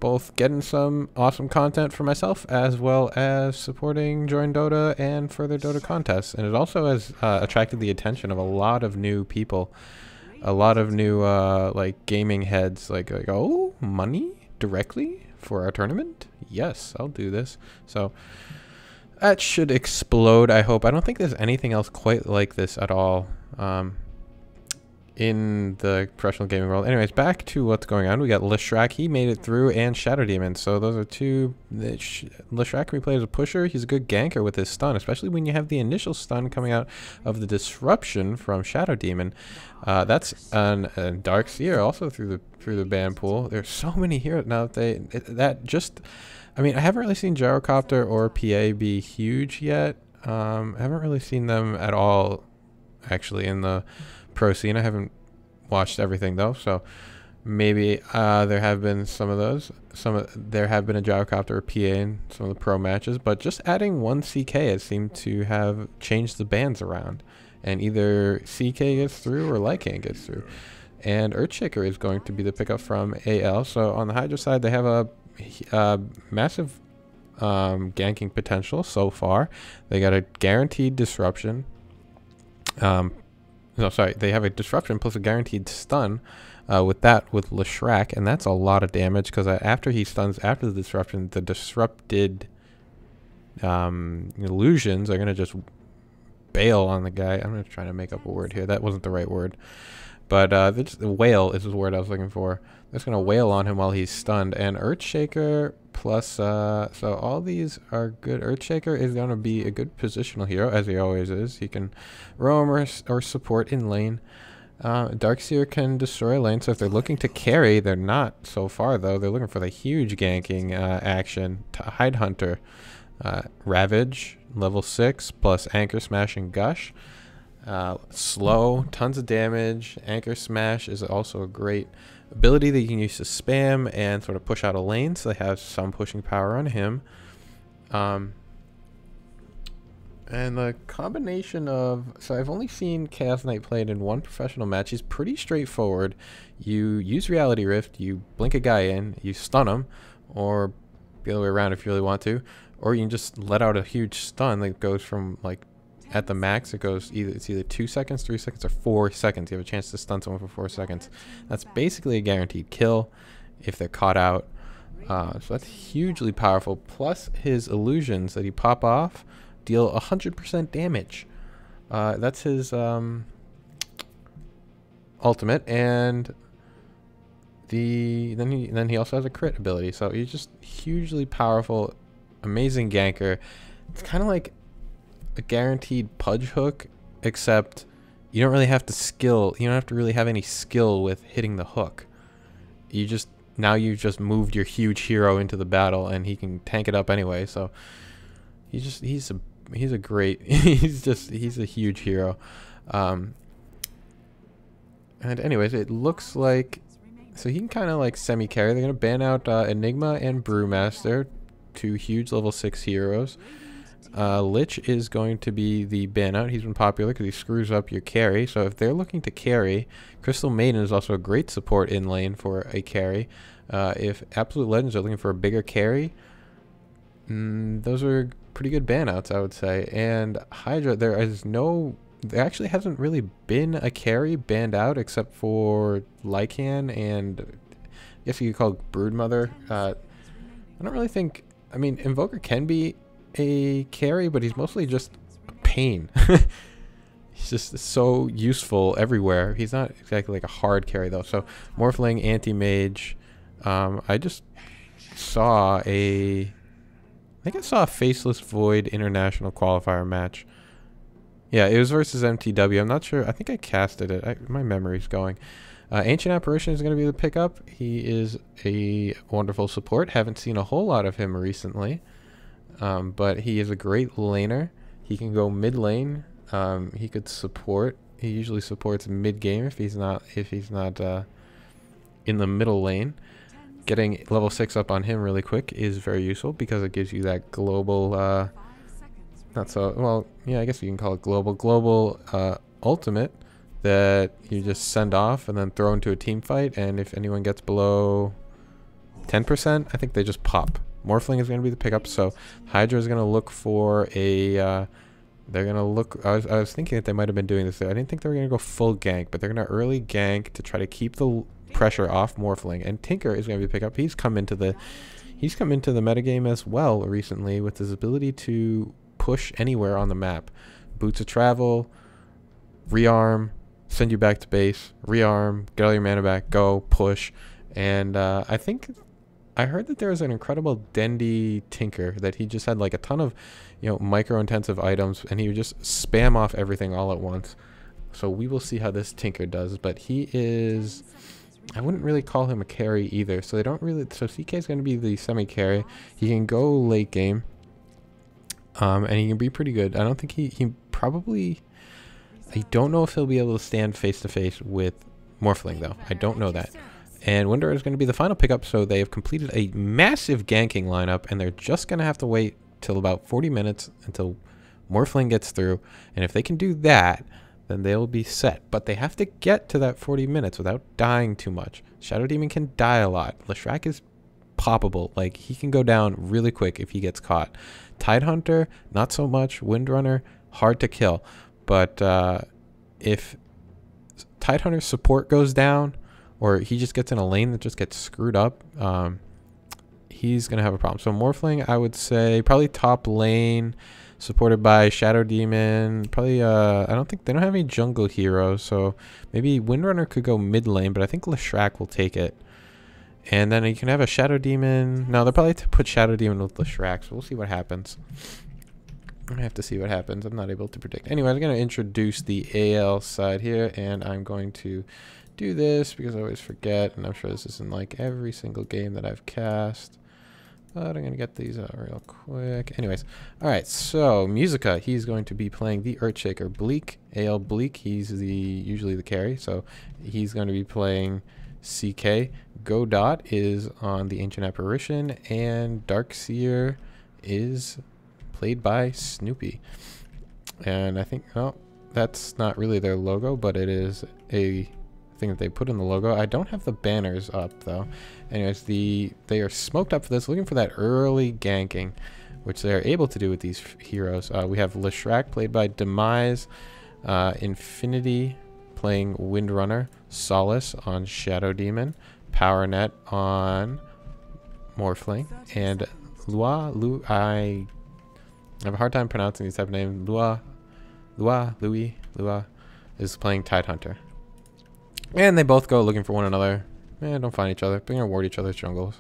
both getting some awesome content for myself as well as supporting Join Dota and further Dota contests. And it also has attracted the attention of a lot of new people, a lot of new like gaming heads, like oh, money directly for our tournament? Yes, I'll do this. So that should explode, I hope. I don't think there's anything else quite like this at all in the professional gaming world. Anyways, back to what's going on. We got Leshrac. He made it through, and Shadow Demon. So those are two. Leshrac can be played as a pusher. He's a good ganker with his stun, especially when you have the initial stun coming out of the disruption from Shadow Demon. That's a Dark Seer also through the ban pool. There's so many heroes now that I mean, I haven't really seen Gyrocopter or PA be huge yet. I haven't really seen them at all, actually, in the pro scene. I haven't watched everything though, so maybe there have been some of those. There have been a Gyrocopter or PA in some of the pro matches, but just adding one CK has seemed to have changed the bans around, and either CK gets through or Lycan gets through. And Earthshaker is going to be the pickup from AL. So on the Hydra side, they have a massive ganking potential so far. They got a guaranteed disruption. No, sorry, they have a disruption plus a guaranteed stun with Leshrac, and that's a lot of damage because after he stuns after the disruption, the disrupted illusions are going to just bail on the guy. I'm going to try to make up a word here. That wasn't the right word. But the wail is the word I was looking for. They're just going to wail on him while he's stunned. And Earthshaker plus, so all these are good. Earthshaker is going to be a good positional hero, as he always is. He can roam or support in lane. Darkseer can destroy lane, so if they're looking to carry, they're not so far, though. They're looking for the huge ganking action. Hide Hunter, Ravage, level 6, plus Anchor Smash and Gush. Slow, tons of damage. Anchor Smash is also a great ability that you can use to spam and sort of push out a lane, so they have some pushing power on him. And the combination of, so I've only seen Chaos Knight played in one professional match. He's pretty straightforward. You use Reality Rift, you blink a guy in, you stun him, or the other way around if you really want to, or you can just let out a huge stun that goes from, like, at the max, it's either 2 seconds, 3 seconds, or 4 seconds. You have a chance to stun someone for 4 seconds. That's basically a guaranteed kill if they're caught out. So that's hugely powerful. Plus his illusions that he pop off deal 100% damage. That's his ultimate, and then he also has a crit ability. So he's just hugely powerful, amazing ganker. It's kind of like a guaranteed Pudge hook, except you don't really have to you don't have to really have any skill with hitting the hook. Now you've just moved your huge hero into the battle, and he can tank it up anyway. So he's a great he's a huge hero. And anyways, it looks like, so he can kind of like semi carry. They're gonna ban out Enigma and Brewmaster, two huge level 6 heroes. Lich is going to be the ban out. He's been popular because he screws up your carry. So if they're looking to carry, Crystal Maiden is also a great support in lane for a carry. If Absolute Legends are looking for a bigger carry, those are pretty good ban outs, I would say. And Hydra, there actually hasn't really been a carry banned out except for Lycan and I guess you could call it Broodmother. I don't really think, I mean, Invoker can be a carry, but he's mostly just a pain. He's just so useful everywhere. He's not exactly like a hard carry though. So Morphling, Anti-Mage. I just saw I think I saw a Faceless Void international qualifier match. Yeah, it was versus MTW. I'm not sure. I think I casted it. My memory's going. Ancient Apparition is going to be the pickup. He is a wonderful support. Haven't seen a whole lot of him recently. But he is a great laner. He can go mid lane. He could support. He usually supports mid game if he's not in the middle lane. Getting level 6 up on him really quick is very useful because it gives you that global, not so, well, yeah, I guess you can call it global ultimate that you just send off and then throw into a team fight, and if anyone gets below 10%, I think they just pop. Morphling is going to be the pickup, so Hydra is going to look for a... they're going to look... I was thinking that they might have been doing this. I didn't think they were going to go full gank, but they're going to early gank to try to keep the pressure off Morphling. And Tinker is going to be the pickup. He's come into the metagame as well recently with his ability to push anywhere on the map. Boots of Travel, rearm, send you back to base, rearm, get all your mana back, go, push. And I think I heard that there was an incredible Dendy Tinker that he just had like a ton of, you know, micro-intensive items, and he would just spam off everything all at once. So we will see how this Tinker does, but he is... I wouldn't really call him a carry either. So they don't really... So CK is going to be the semi-carry. He can go late game. And he can be pretty good. I don't think he probably... I don't know if he'll be able to stand face-to-face with Morphling, though. I don't know that. And Winder is going to be the final pickup, so they have completed a massive ganking lineup, and they're just going to have to wait till about 40 minutes until Morphling gets through. And if they can do that, then they'll be set. But they have to get to that 40 minutes without dying too much. Shadow Demon can die a lot. Leshrac is poppable. Like, he can go down really quick if he gets caught. Tidehunter, not so much. Windrunner, hard to kill. But if Tidehunter's support goes down, or he just gets in a lane that just gets screwed up, he's going to have a problem. So Morphling, I would say, probably top lane, supported by Shadow Demon. Probably, I don't think, they don't have any jungle heroes, so maybe Windrunner could go mid lane, but I think Leshrac will take it. And then you can have a Shadow Demon. No, they'll probably put Shadow Demon with Leshrac, so we'll see what happens. I have to see what happens. I'm not able to predict. Anyway, I'm going to introduce the AL side here, and I'm going to do this because I always forget, and I'm sure this is in like every single game that I've cast. But I'm going to get these out real quick. Anyways, all right, so Musica, he's going to be playing the Earthshaker. Bleak, AL Bleak, he's usually the carry, so he's going to be playing CK. Godot is on the Ancient Apparition, and Darkseer is played by Snoopy. And I think, oh, that's not really their logo, but it is a thing that they put in the logo. I don't have the banners up though. Anyways, they are smoked up for this, looking for that early ganking, which they are able to do with these heroes. We have Leshrac played by Demise, Infinity playing Windrunner, Solace on Shadow Demon, PowerNet on Morphling, and I have a hard time pronouncing these type of names. Louis is playing Tidehunter. And they both go looking for one another. Don't find each other. They're going to ward each other's jungles.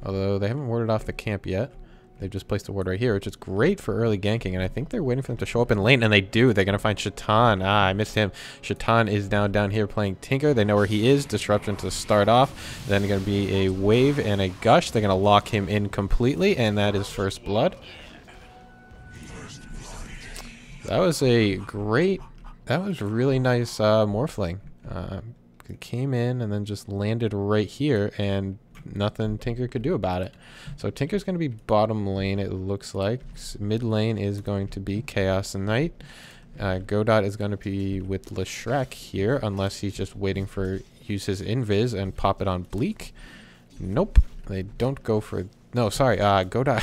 Although they haven't warded off the camp yet. They've just placed a ward right here, which is great for early ganking. And I think they're waiting for them to show up in lane. And they do. They're going to find Shaitan. I missed him. Shaitan is now down here playing Tinker. They know where he is. Disruption to start off. Then going to be a wave and a gush. They're going to lock him in completely. And that is first blood. That was a great... That was really nice Morphling. It came in and then just landed right here, and nothing Tinker could do about it. So Tinker's going to be bottom lane, it looks like. Mid lane is going to be Chaos and Night. Godot is going to be with Leshrac here, unless he's just waiting for use his invis and pop it on Bleak. Nope, they don't go for... No, sorry, Godot.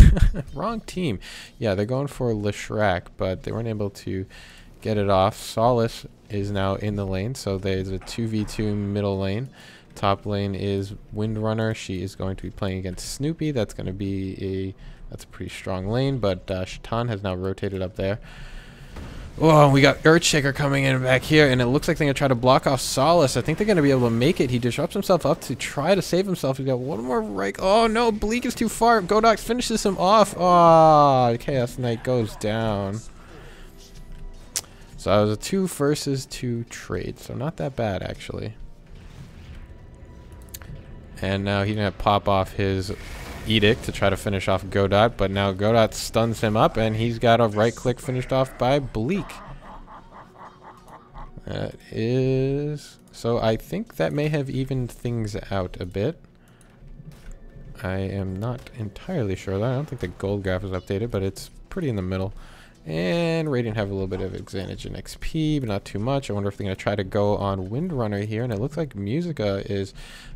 Wrong team. Yeah, they're going for Leshrac, but they weren't able to get it off. Solace is now in the lane, so there's a 2v2 middle lane. Top lane is Windrunner. She is going to be playing against Snoopy. That's going to be that's a pretty strong lane, but Shaitan has now rotated up there. Oh, we got Earthshaker coming in back here, and it looks like they're going to try to block off Solace. I think they're going to be able to make it. He disrupts himself up to try to save himself. He's got one more right. Oh, no, Bleak is too far. Godot finishes him off. Oh, Chaos Knight goes down. So it was a 2 versus 2 trade, so not that bad, actually. And now he's going to pop off his Edict to try to finish off Godot, but now Godot stuns him up, and he's got a right-click finished off by Bleak. That is... So I think that may have evened things out a bit. I am not entirely sure. I don't think the gold graph is updated, but it's pretty in the middle. And Radiant have a little bit of advantage in XP, but not too much. I wonder if they're going to try to go on Windrunner here. And it looks like Musica is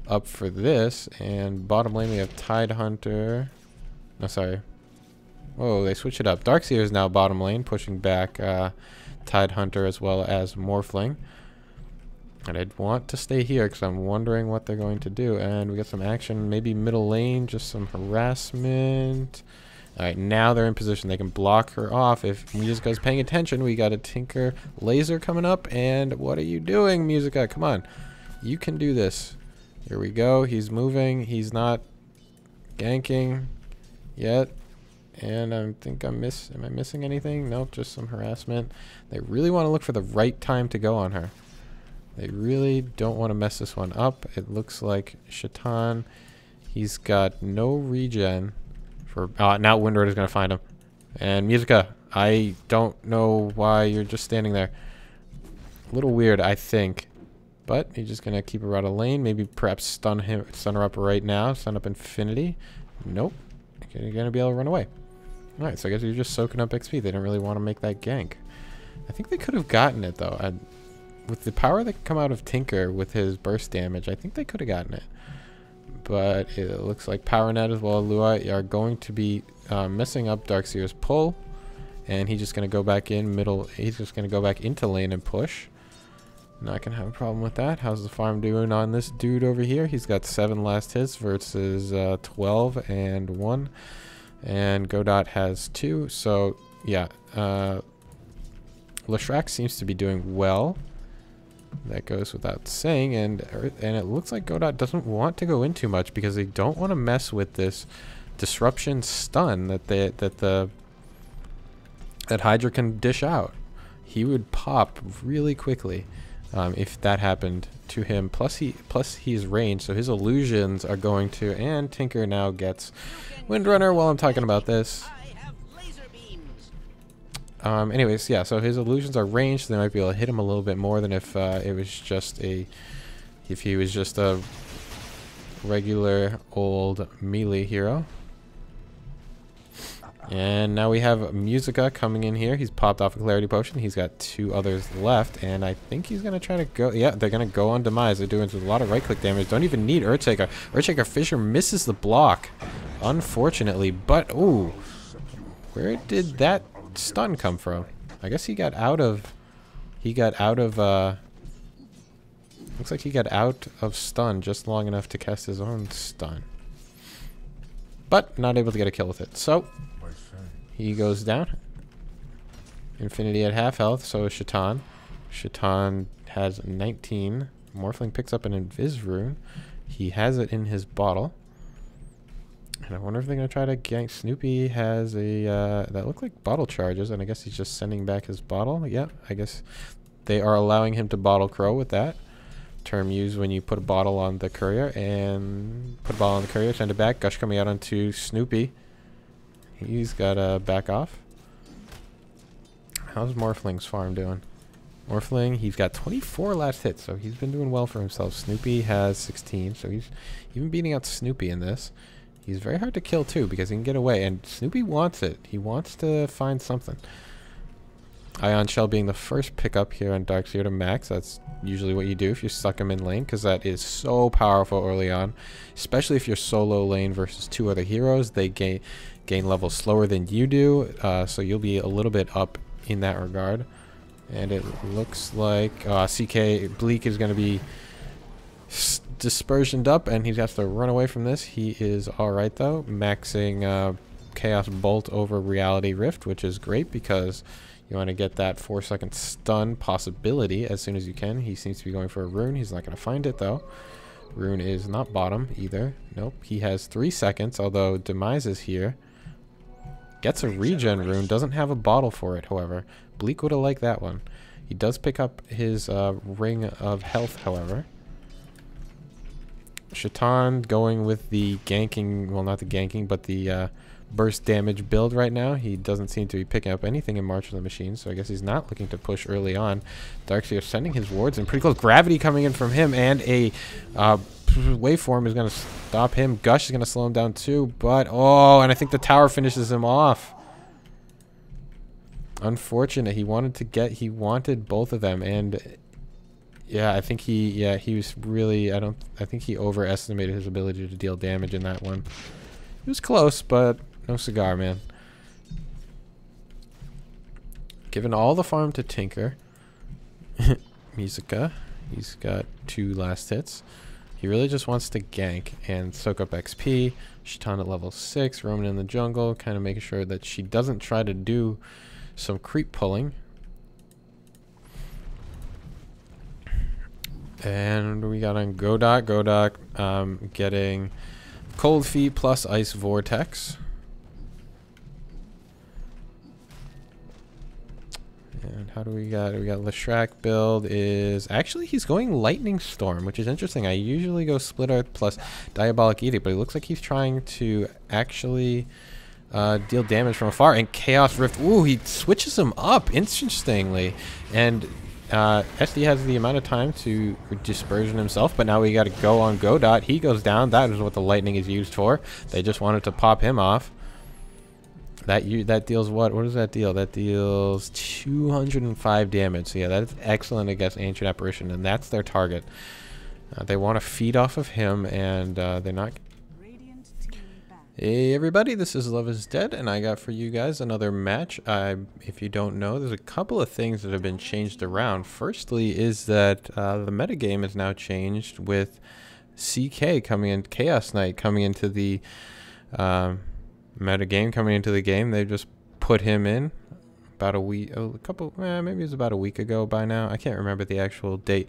up for this. And bottom lane we have Tidehunter. No, sorry. Oh, they switch it up. Darkseer is now bottom lane, pushing back Tidehunter as well as Morphling. And I'd want to stay here because I'm wondering what they're going to do. And we got some action, maybe middle lane, just some harassment. Alright, now they're in position. They can block her off. If Musica's paying attention, we got a Tinker laser coming up. And what are you doing, Musica? Come on. You can do this. Here we go. He's moving. He's not ganking yet. And I think am I missing anything? Nope, just some harassment. They really want to look for the right time to go on her. They really don't want to mess this one up. It looks like Shaitan, he's got no regen. Now Windward is going to find him. And Musica, I don't know why you're just standing there. A little weird, I think. But he's just going to keep her out of lane. Maybe perhaps stun her up right now. Stun up Infinity. Nope. You're going to be able to run away. Alright, so I guess you're just soaking up XP. They didn't really want to make that gank. I think they could have gotten it, though. With the power that can come out of Tinker with his burst damage, I think they could have gotten it. But it looks like PowerNet as well as Lua are going to be messing up Darkseer's pull. And he's just going to go back in middle. He's just going to go back into lane and push. Not going to have a problem with that. How's the farm doing on this dude over here? He's got 7 last hits versus 12 and 1. And Godot has 2. So, yeah. Leshrac seems to be doing well. That goes without saying, and it looks like Godot doesn't want to go in too much because they don't want to mess with this disruption stun that Hydra can dish out. He would pop really quickly if that happened to him. Plus he's ranged, so his illusions are going to. And Tinker now gets Windrunner while I'm talking about this. Anyways, yeah, so his illusions are ranged, so they might be able to hit him a little bit more than if he was just a regular old melee hero. And now we have Musica coming in here. He's popped off a Clarity Potion. He's got 2 others left, and I think he's going to try to go. Yeah, they're going to go on Demise. They're doing a lot of right-click damage. Don't even need Earthshaker. Earthshaker Fissure misses the block, unfortunately. But, ooh, where did that stun come from? I guess he got out of looks like he got out of stun just long enough to cast his own stun, but not able to get a kill with it. So he goes down. Infinity at half health, so is Shaitan. Shaitan has 19. Morphling picks up an Invis rune. He has it in his bottle. And I wonder if they're going to try to gank. Snoopy has a, that look like bottle charges, and I guess he's just sending back his bottle. Yeah, I guess they are allowing him to bottle crow with that. Term used when you put a bottle on the courier, and put a bottle on the courier, send it back. Gush coming out onto Snoopy. He's got to back off. How's Morphling's farm doing? Morphling, he's got 24 last hits, so he's been doing well for himself. Snoopy has 16, so he's even beating out Snoopy in this. He's very hard to kill, too, because he can get away. And Snoopy wants it. He wants to find something. Ion Shell being the first pickup here on Darkseer to max. That's usually what you do if you suck him in lane, because that is so powerful early on. Especially if you're solo lane versus 2 other heroes. They gain levels slower than you do, so you'll be a little bit up in that regard. And it looks like CK Bleak is going to be dispersioned up, and he has to run away from this. He is alright though, maxing Chaos Bolt over Reality Rift, which is great because you want to get that 4-second stun possibility as soon as you can. He seems to be going for a rune. He's not going to find it though. Rune is not bottom either. Nope. He has 3 seconds, although Demise is here. Gets a regen rune. Doesn't have a bottle for it, however. Bleak would have liked that one. He does pick up his Ring of Health, however. Shaitan going with the ganking, well, not the ganking, but the burst damage build right now. He doesn't seem to be picking up anything in March of the Machine, so I guess he's not looking to push early on. Darkseer sending his wards in pretty close. Gravity coming in from him, and a waveform is going to stop him. Gush is going to slow him down too, but oh, and I think the tower finishes him off. unfortunate. He wanted both of them, and yeah, I think he was really, I think he overestimated his ability to deal damage in that one. He was close, but no cigar, man. Giving all the farm to Tinker. Musica. He's got 2 last hits. He really just wants to gank and soak up XP. Shaitan at level 6, roaming in the jungle, kind of making sure that she doesn't try to do some creep pulling. And we got on Godok. Getting Cold Feet plus Ice Vortex. And how do we got? We got Leshrac build is actually he's going Lightning Storm, which is interesting. I usually go Split Earth plus Diabolic Edict, but it looks like he's trying to actually deal damage from afar. And Chaos Rift. Ooh, he switches him up interestingly. And SD has the amount of time to dispersion himself, but now we got to go on Godot. He goes down. That is what the lightning is used for. They just wanted to pop him off. That deals what? What does that deal? That deals 205 damage. So yeah, that's excellent against Ancient Apparition, and that's their target. They want to feed off of him, and they're not. Hey everybody, this is Love is Dead, and I got for you guys another match. If you don't know, there's a couple of things that have been changed around. Firstly is that the metagame is now changed with CK coming in, Chaos Knight coming into the metagame, coming into the game. They just put him in about a week, maybe it was about a week ago by now. I can't remember the actual date.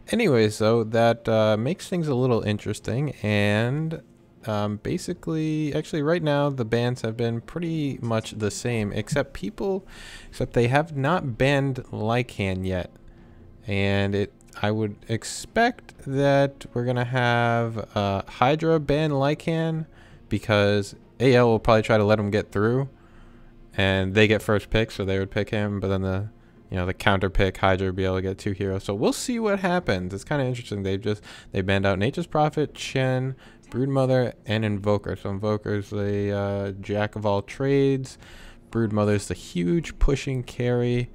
Anyways, though, that makes things a little interesting, and basically, actually right now the bans have been pretty much the same, except they have not banned Lycan yet. And I would expect that we're gonna have Hydra ban Lycan, because AL will probably try to let him get through, and they get first pick, so they would pick him. But then the counter pick Hydra would be able to get 2 heroes. So we'll see what happens. It's kind of interesting. They banned out Nature's Prophet, Chen, Broodmother, and Invoker. So Invoker's the jack of all trades. Broodmother's the huge pushing carry,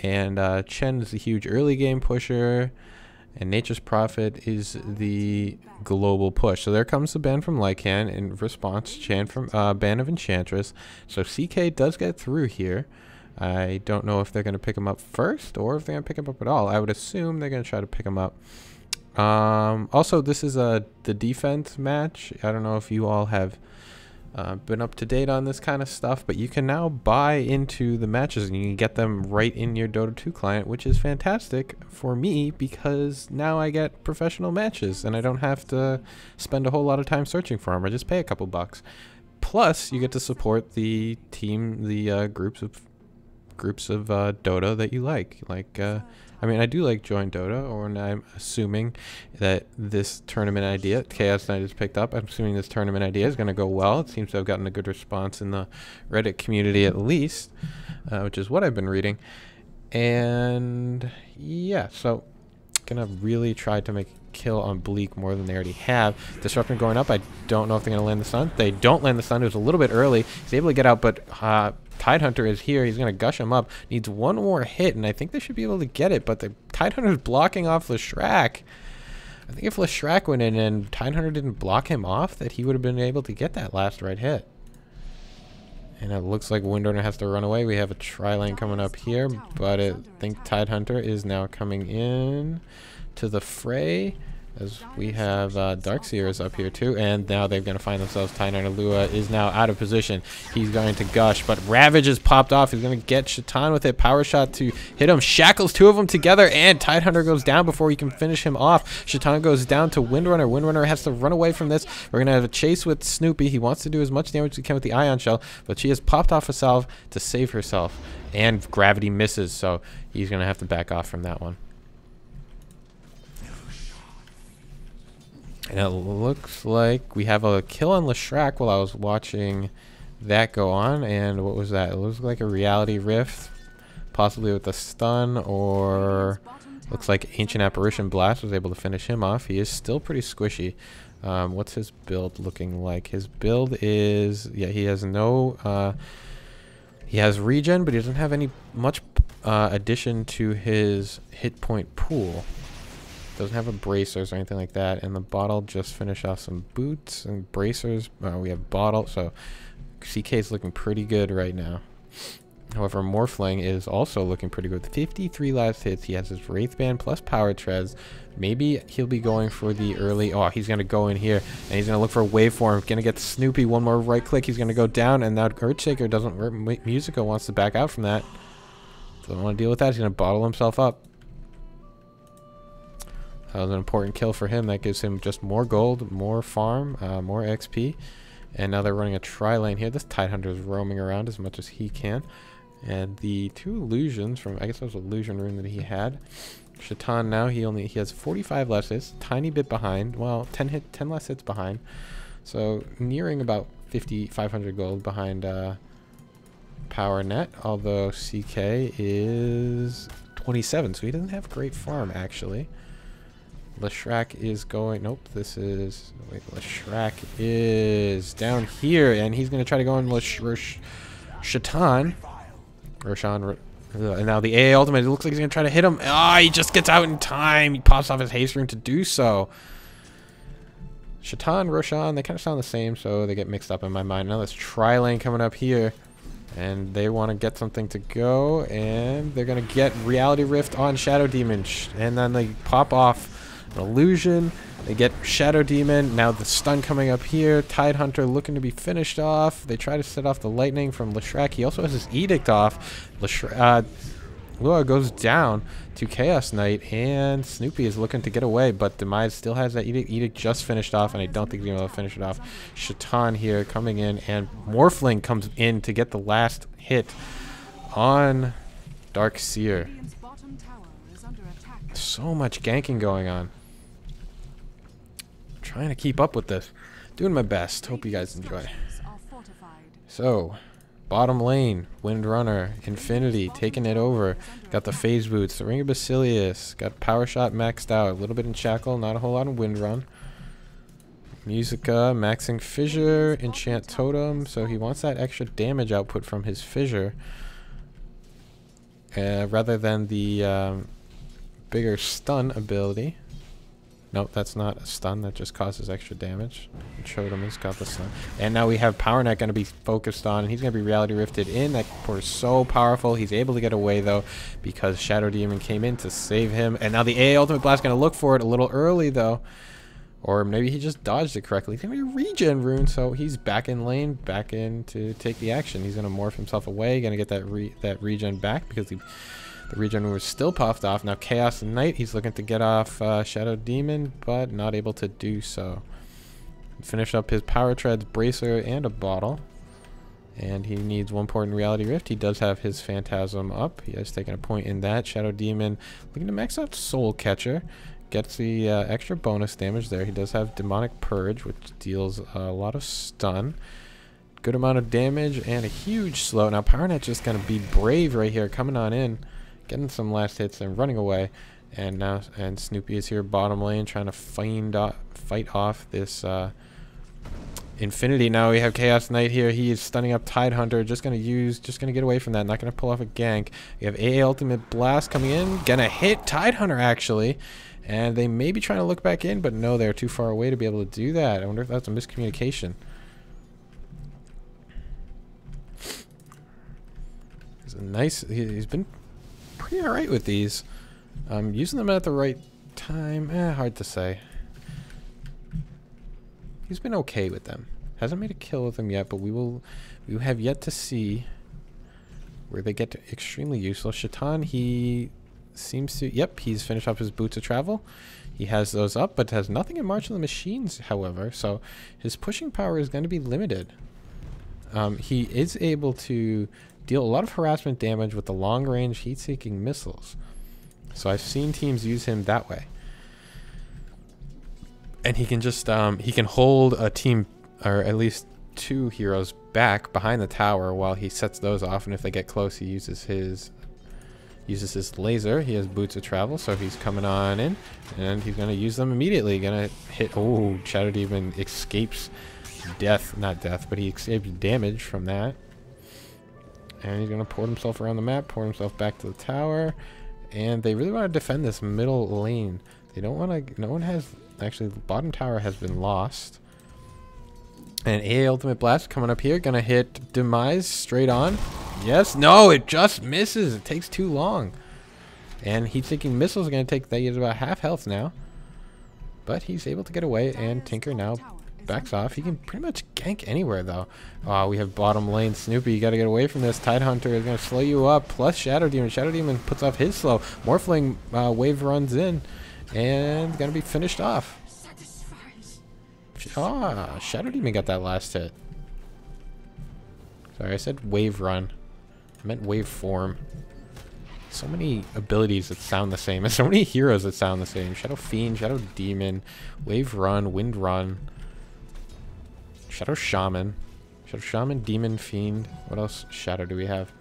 and Chen is the huge early game pusher. And Nature's Prophet is the global push. So there comes the ban from Lycan in response, from ban of Enchantress. So CK does get through here. I don't know if they're going to pick him up first or if they're going to pick him up at all. I would assume they're going to try to pick him up. Also, this is the defense match. I don't know if you all have been up to date on this kind of stuff, but you can now buy into the matches and you can get them right in your Dota 2 client, which is fantastic for me because now I get professional matches and I don't have to spend a whole lot of time searching for them. I just pay a couple bucks. Plus, you get to support the team, the groups of Dota that you like. I mean, I do like Join Dota, and I'm assuming that this tournament idea, Chaos Knight has picked up, I'm assuming this tournament idea is going to go well. It seems to have gotten a good response in the Reddit community at least, which is what I've been reading. And yeah, so gonna really try to make a kill on Bleak more than they already have. Disruption going up. I don't know if they're going to land the stun. They don't land the stun. It was a little bit early. He's able to get out, but Tidehunter is here. He's going to gush him up. Needs one more hit, and I think they should be able to get it, but the Tidehunter is blocking off Leshrac. I think if Leshrac went in and Tidehunter didn't block him off, that he would have been able to get that last right hit. And it looks like Windrunner has to run away. We have a tri-lane coming up here, but I think Tidehunter is now coming in to the fray, as we have Darkseers up here too, and now they're going to find themselves. Tidehunter Lua is now out of position. He's going to gush, but Ravage is popped off. He's going to get Shaitan with it. Power shot to hit him. Shackles 2 of them together, and Tidehunter goes down before he can finish him off. Shaitan goes down to Windrunner. Windrunner has to run away from this. We're going to have a chase with Snoopy. He wants to do as much damage as he can with the Ion Shell, but she has popped off a salve to save herself, and Gravity misses, so he's going to have to back off from that one. And it looks like we have a kill on Leshrac while I was watching that go on. And what was that? It looks like a Reality Rift, possibly with a stun, or looks like Ancient Apparition Blast was able to finish him off. He is still pretty squishy. What's his build looking like? His build is, yeah, he has He has regen, but he doesn't have any much addition to his hit point pool. Doesn't have a bracers or anything like that. And the bottle just finished off some boots and bracers. We have bottle, so CK is looking pretty good right now. However, Morphling is also looking pretty good. 53 last hits. He has his Wraith Band plus Power Treads. Maybe he'll be going for the early... Oh, he's going to go in here, and he's going to look for a waveform. Going to get Snoopy. One more right click. He's going to go down, and now Earthshaker doesn't work. Musica wants to back out from that. Doesn't want to deal with that. He's going to bottle himself up. That was an important kill for him. That gives him just more gold, more farm, more XP. And now they're running a tri-lane here. This Tidehunter is roaming around as much as he can. And the two illusions from, I guess that was illusion rune that he had. Shaitan now, he has 45 less hits, tiny bit behind. Well, 10 less hits behind. So nearing about 500 gold behind Power Net. Although CK is 27, so he doesn't have great farm actually. Leshrac is going... Nope, this is... Wait, Leshrac is down here, and he's going to try to go in Shaitan. Roshan... And now the AA ultimate, it looks like he's going to try to hit him. Ah, he just gets out in time. He pops off his haste rune to do so. Shaitan, Roshan, they kind of sound the same, so they get mixed up in my mind. Now there's Tri-Lane coming up here. And they want to get something to go, and they're going to get Reality Rift on Shadow Demon. And then they pop off an illusion. They get Shadow Demon. Now the stun coming up here. Tidehunter looking to be finished off. They try to set off the lightning from Leshrac. He also has his Edict off. Lua goes down to Chaos Knight, and Snoopy is looking to get away, but Demise still has that Edict. Edict just finished off, and I don't think he's going to be able to finish it off. Shaitan here coming in, and Morphling comes in to get the last hit on Dark Seer. So much ganking going on. Trying to keep up with this. Doing my best. Hope you guys enjoy. So, bottom lane, Windrunner, Infinity, taking it over. Got the Phase Boots, the Ring of Basilius, got Power Shot maxed out. A little bit in Shackle, not a whole lot in Windrun. Musica, maxing Fissure, Enchant Totem, so he wants that extra damage output from his Fissure. Rather than the bigger stun ability. Nope, that's not a stun. That just causes extra damage. Totem has got the stun. And now we have Power Net going to be focused on, and he's going to be Reality Rifted in. That port is so powerful. He's able to get away, though, because Shadow Demon came in to save him. And now the AA Ultimate Blast going to look for it a little early, though. Or maybe he just dodged it correctly. He's going to be Regen Rune, so he's back in lane, back in to take the action. He's going to morph himself away, going to get that Regen back because the Regen was still puffed off. Now Chaos Knight, he's looking to get off Shadow Demon, but not able to do so. Finish up his Power Treads, Bracer, and a bottle. And he needs one point in Reality Rift. He does have his Phantasm up. He has taken a point in that. Shadow Demon looking to max out Soul Catcher. Gets the extra bonus damage there. He does have Demonic Purge, which deals a lot of stun. Good amount of damage and a huge slow. Now PowerNet just going to be brave right here, coming on in. Getting some last hits and running away, and now Snoopy is here bottom lane trying to fight off this Infinity. Now we have Chaos Knight here. He is stunning up Tidehunter. Just gonna get away from that. Not gonna pull off a gank. We have AA Ultimate Blast coming in. Gonna hit Tidehunter actually, and they may be trying to look back in, but no, they're too far away to be able to do that. I wonder if that's a miscommunication. It's a nice. He's been pretty alright with these. Using them at the right time, hard to say. He's been okay with them. Hasn't made a kill with them yet, but we have yet to see where they get extremely useful. Shaitan, he seems to, yep, he's finished up his Boots of Travel. He has those up, but has nothing in March of the Machines, however, so his pushing power is going to be limited. He is able to deal a lot of harassment damage with the long-range heat-seeking missiles. So I've seen teams use him that way. And he can just, he can hold a team, or at least two heroes back behind the tower while he sets those off. And if they get close, he uses his laser. He has Boots of Travel, so he's coming on in. And he's going to use them immediately. Going to hit, oh, Shadow Demon escapes death, not death, but he escapes damage from that. And he's going to port himself around the map, port himself back to the tower. And they really want to defend this middle lane. They don't want to... No one has... Actually, the bottom tower has been lost. And AA Ultimate Blast coming up here. Going to hit Demise straight on. Yes. No, it just misses. It takes too long. And heat seeking missiles are going to take... That is about half health now. But he's able to get away. And Tinker now backs off. He can pretty much gank anywhere, though. Oh, we have bottom lane Snoopy. You got to get away from this. Tidehunter is going to slow you up. Plus Shadow Demon. Shadow Demon puts off his slow. Morphling wave runs in. And going to be finished off. Ah, Shadow Demon got that last hit. Sorry, I said wave run. I meant wave form. So many abilities that sound the same. And so many heroes that sound the same. Shadow Fiend, Shadow Demon, Wave Run, Wind Run. Shadow Shaman. Shadow Shaman, Demon, Fiend. What else Shadow do we have?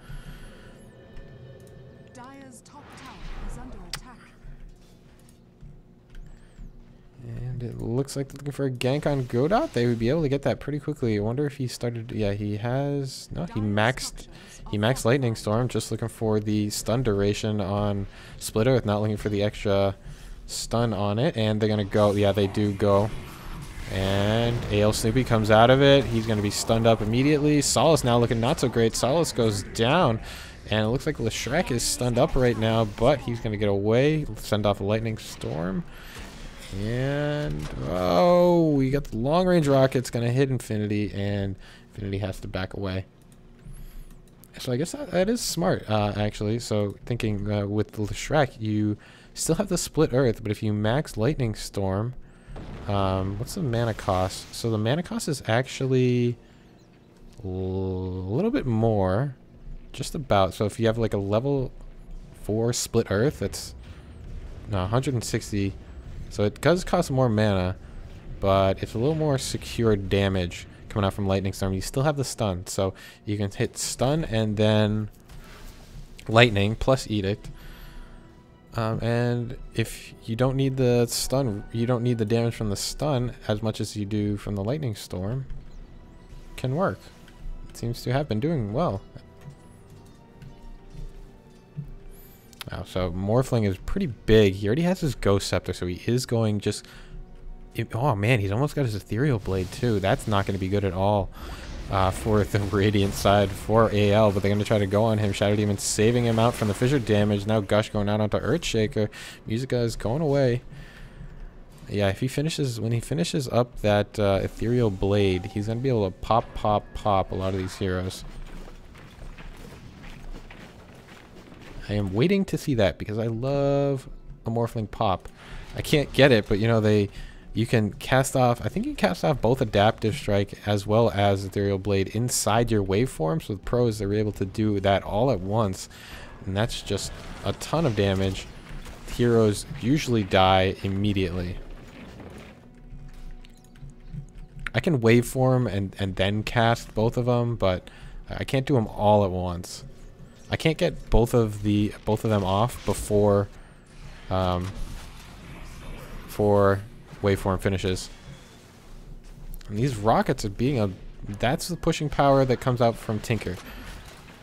Dire's top tower is under attack. And it looks like they're looking for a gank on Godot. They would be able to get that pretty quickly. I wonder if he started... Yeah, he has... No, he maxed Lightning Storm. Just looking for the stun duration on Split Earth. Not looking for the extra stun on it. And they're going to go... Yeah, they do go. And AL Snoopy comes out of it. He's going to be stunned up immediately. Solace now looking not so great. Solace goes down. And it looks like Leshrek is stunned up right now. But he's going to get away. Send off a Lightning Storm. And... Oh, we got the long range rockets. Going to hit Infinity. And Infinity has to back away. So I guess that is smart, actually. So thinking with the Leshrek, you still have the Split Earth. But if you max Lightning Storm... what's the mana cost? So the mana cost is actually a little bit more, just about. So if you have like a level 4 Split Earth, that's 160. So it does cost more mana, but it's a little more secure damage coming out from Lightning Storm. You still have the stun, so you can hit stun and then lightning plus edict. And if you don't need the stun, you don't need the damage from the stun as much as you do from the lightning storm. Can work. It seems to have been doing well. Wow, so Morphling is pretty big. He already has his Ghost Scepter, so he is going just... Oh man, he's almost got his Ethereal Blade too. That's not going to be good at all. For the Radiant side for AL, but they're going to try to go on him. Shadow Demon saving him out from the fissure damage. Now Gush going out onto Earthshaker. Musica is going away. Yeah, if he finishes, when he finishes up that Ethereal Blade, he's going to be able to pop a lot of these heroes. I am waiting to see that because I love a Morphling pop. I can't get it, but you know, you can cast off, I think you can cast off both Adaptive Strike as well as Ethereal Blade inside your waveform. So with pros, they're able to do that all at once. And that's just a ton of damage. Heroes usually die immediately. I can waveform and then cast both of them, but I can't do them all at once. I can't get both of them off before waveform finishes. And these rockets are being that's the pushing power that comes out from Tinker.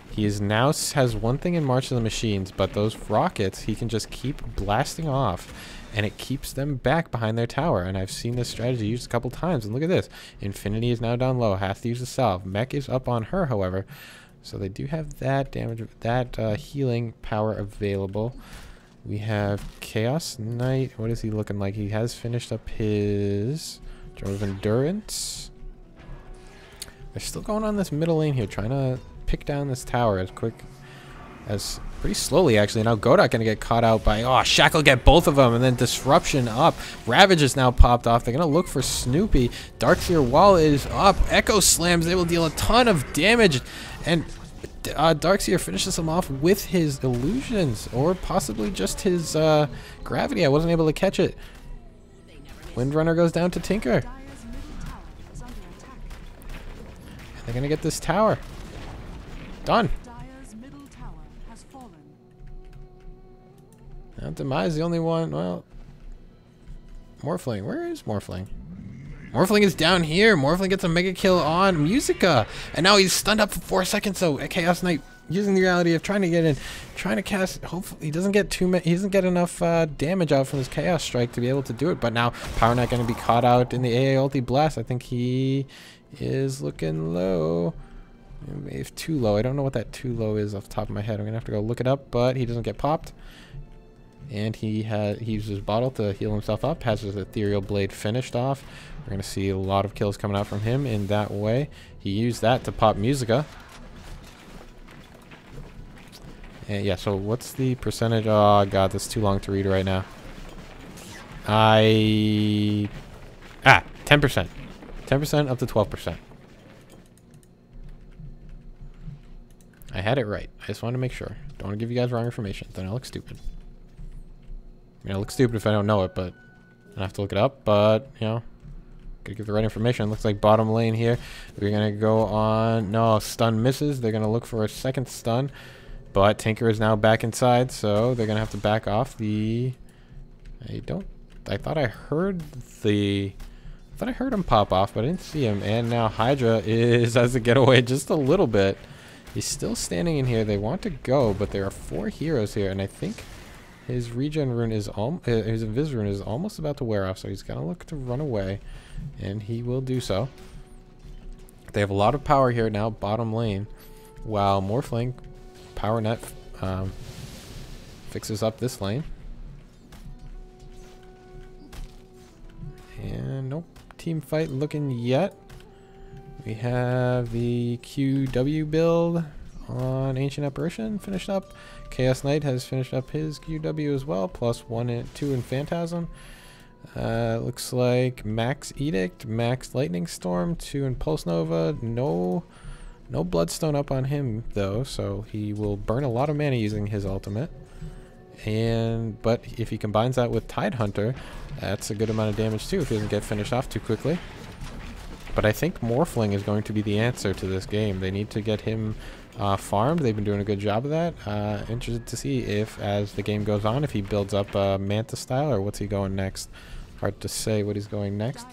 He is now has one thing in March of the Machines, but those rockets he can just keep blasting off, and it keeps them back behind their tower. And I've seen this strategy used a couple times, and look at this. Infinity is now down low, has to use the salve. Mech is up on her, however, so they do have that damage, that healing power available. We have Chaos Knight. What is he looking like? He has finished up his Drum of Endurance. They're still going on this middle lane here, trying to pick down this tower pretty slowly, actually. Now Godot gonna get caught out by, oh, Shackle get both of them, and then Disruption up. Ravage is now popped off. They're gonna look for Snoopy. Darkseer Wall is up. Echo Slams, they will deal a ton of damage, and Darkseer finishes him off with his illusions, or possibly just his gravity. I wasn't able to catch it. Windrunner goes down to Tinker. And they're gonna get this tower. Done. Now Demise the only one. Well, Morphling. Where is Morphling? Morphling is down here. Morphling gets a mega kill on Musica. And now he's stunned up for 4 seconds, so Chaos Knight using the reality of trying to get in, trying to cast. Hopefully, he doesn't get he doesn't get enough damage out from his Chaos Strike to be able to do it. But now Power Knight going to be caught out in the AA ulti blast. I think he is looking low. If too low, I don't know what that too low is off the top of my head. I'm gonna have to go look it up. But he doesn't get popped, and he uses his bottle to heal himself up. Has his Ethereal Blade finished off. We're gonna see a lot of kills coming out from him in that way. He used that to pop Musica. And yeah, so what's the percentage? Oh god, that's too long to read right now. 10%. 10% up to 12%. I had it right. I just wanted to make sure. Don't want to give you guys wrong information. Then I look stupid. I mean, I look stupid if I don't know it, but I have to look it up. But, you know, gotta give the right information. Looks like bottom lane here. We're going to go on. No, stun misses. They're going to look for a second stun. But Tinker is now back inside, so they're going to have to back off the... I thought I heard him pop off, but I didn't see him. And now Hydra has to get away just a little bit. He's still standing in here. They want to go, but there are 4 heroes here, and I think his regen rune is his invis rune is almost about to wear off, so he's gonna look to run away, and he will do so. They have a lot of power here now, bottom lane, while Morphling Power Net fixes up this lane. And nope, team fight looking yet. We have the QW build on Ancient Apparition finished up. Chaos Knight has finished up his QW as well, plus 1 and 2 in Phantasm. Looks like Max Edict, Max Lightning Storm, 2 in Pulse Nova. No Bloodstone up on him though, so he will burn a lot of mana using his ultimate. But if he combines that with Tidehunter, that's a good amount of damage too if he doesn't get finished off too quickly. But I think Morphling is going to be the answer to this game. They need to get him farmed. They've been doing a good job of that. Interested to see if, as the game goes on, if he builds up Manta style or what's he going next. Hard to say what he's going next.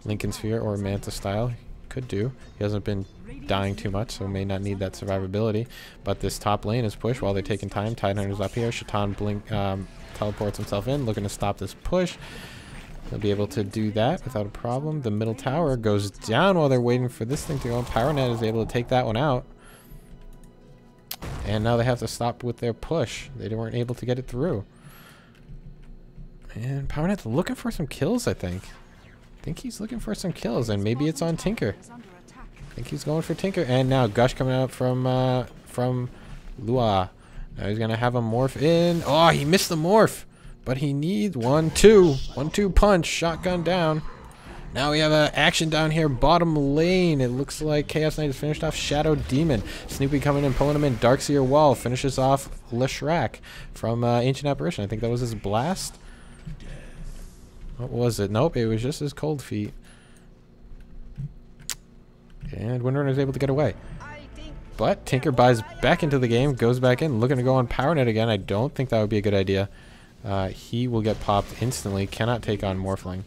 Lincoln Sphere or Manta style. Could do. He hasn't been dying too much, so may not need that survivability. But this top lane is pushed while they're taking time. Tidehunter's up here. Shaitan teleports himself in, looking to stop this push. They'll be able to do that without a problem. The middle tower goes down while they're waiting for this thing to go. PowerNet is able to take that one out. And now they have to stop with their push. They weren't able to get it through. And PowerNet's looking for some kills, I think. I think he's looking for some kills, and maybe it's on Tinker. I think he's going for Tinker. And now Gush coming out from Lua. Now he's going to have a morph in. Oh, he missed the morph. But he needs 1-2. 1-2 punch. Shotgun down. Now we have action down here. Bottom lane. It looks like Chaos Knight has finished off Shadow Demon. Snoopy coming in, pulling him in. Darkseer Wall finishes off Leshrac from Ancient Apparition. I think that was his blast. What was it? Nope, it was just his cold feet. And Windrunner is able to get away. But Tinker buys back into the game, goes back in, looking to go on PowerNet again. I don't think that would be a good idea. He will get popped instantly. Cannot take on Morphling.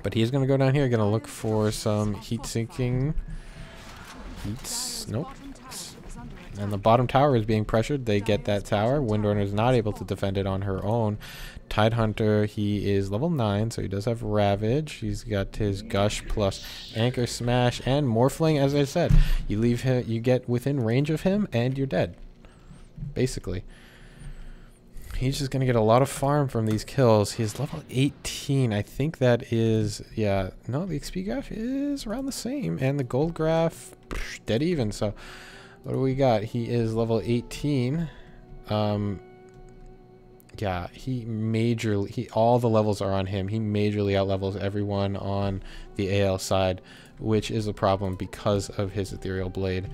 But he's going to go down here, going to look for some heat sinking. Nope. And the bottom tower is being pressured. They get that tower. Windrunner is not able to defend it on her own. Tidehunter, he is level 9, so he does have Ravage. He's got his Gush plus Anchor Smash and Morphling. As I said, you leave him, you get within range of him, and you're dead. Basically. He's just going to get a lot of farm from these kills. He's level 18. I think that is... Yeah. No, the XP graph is around the same. And the gold graph, dead even. So, what do we got? He is level 18. Yeah, all the levels are on him. He majorly outlevels everyone on the AL side, which is a problem because of his Ethereal Blade.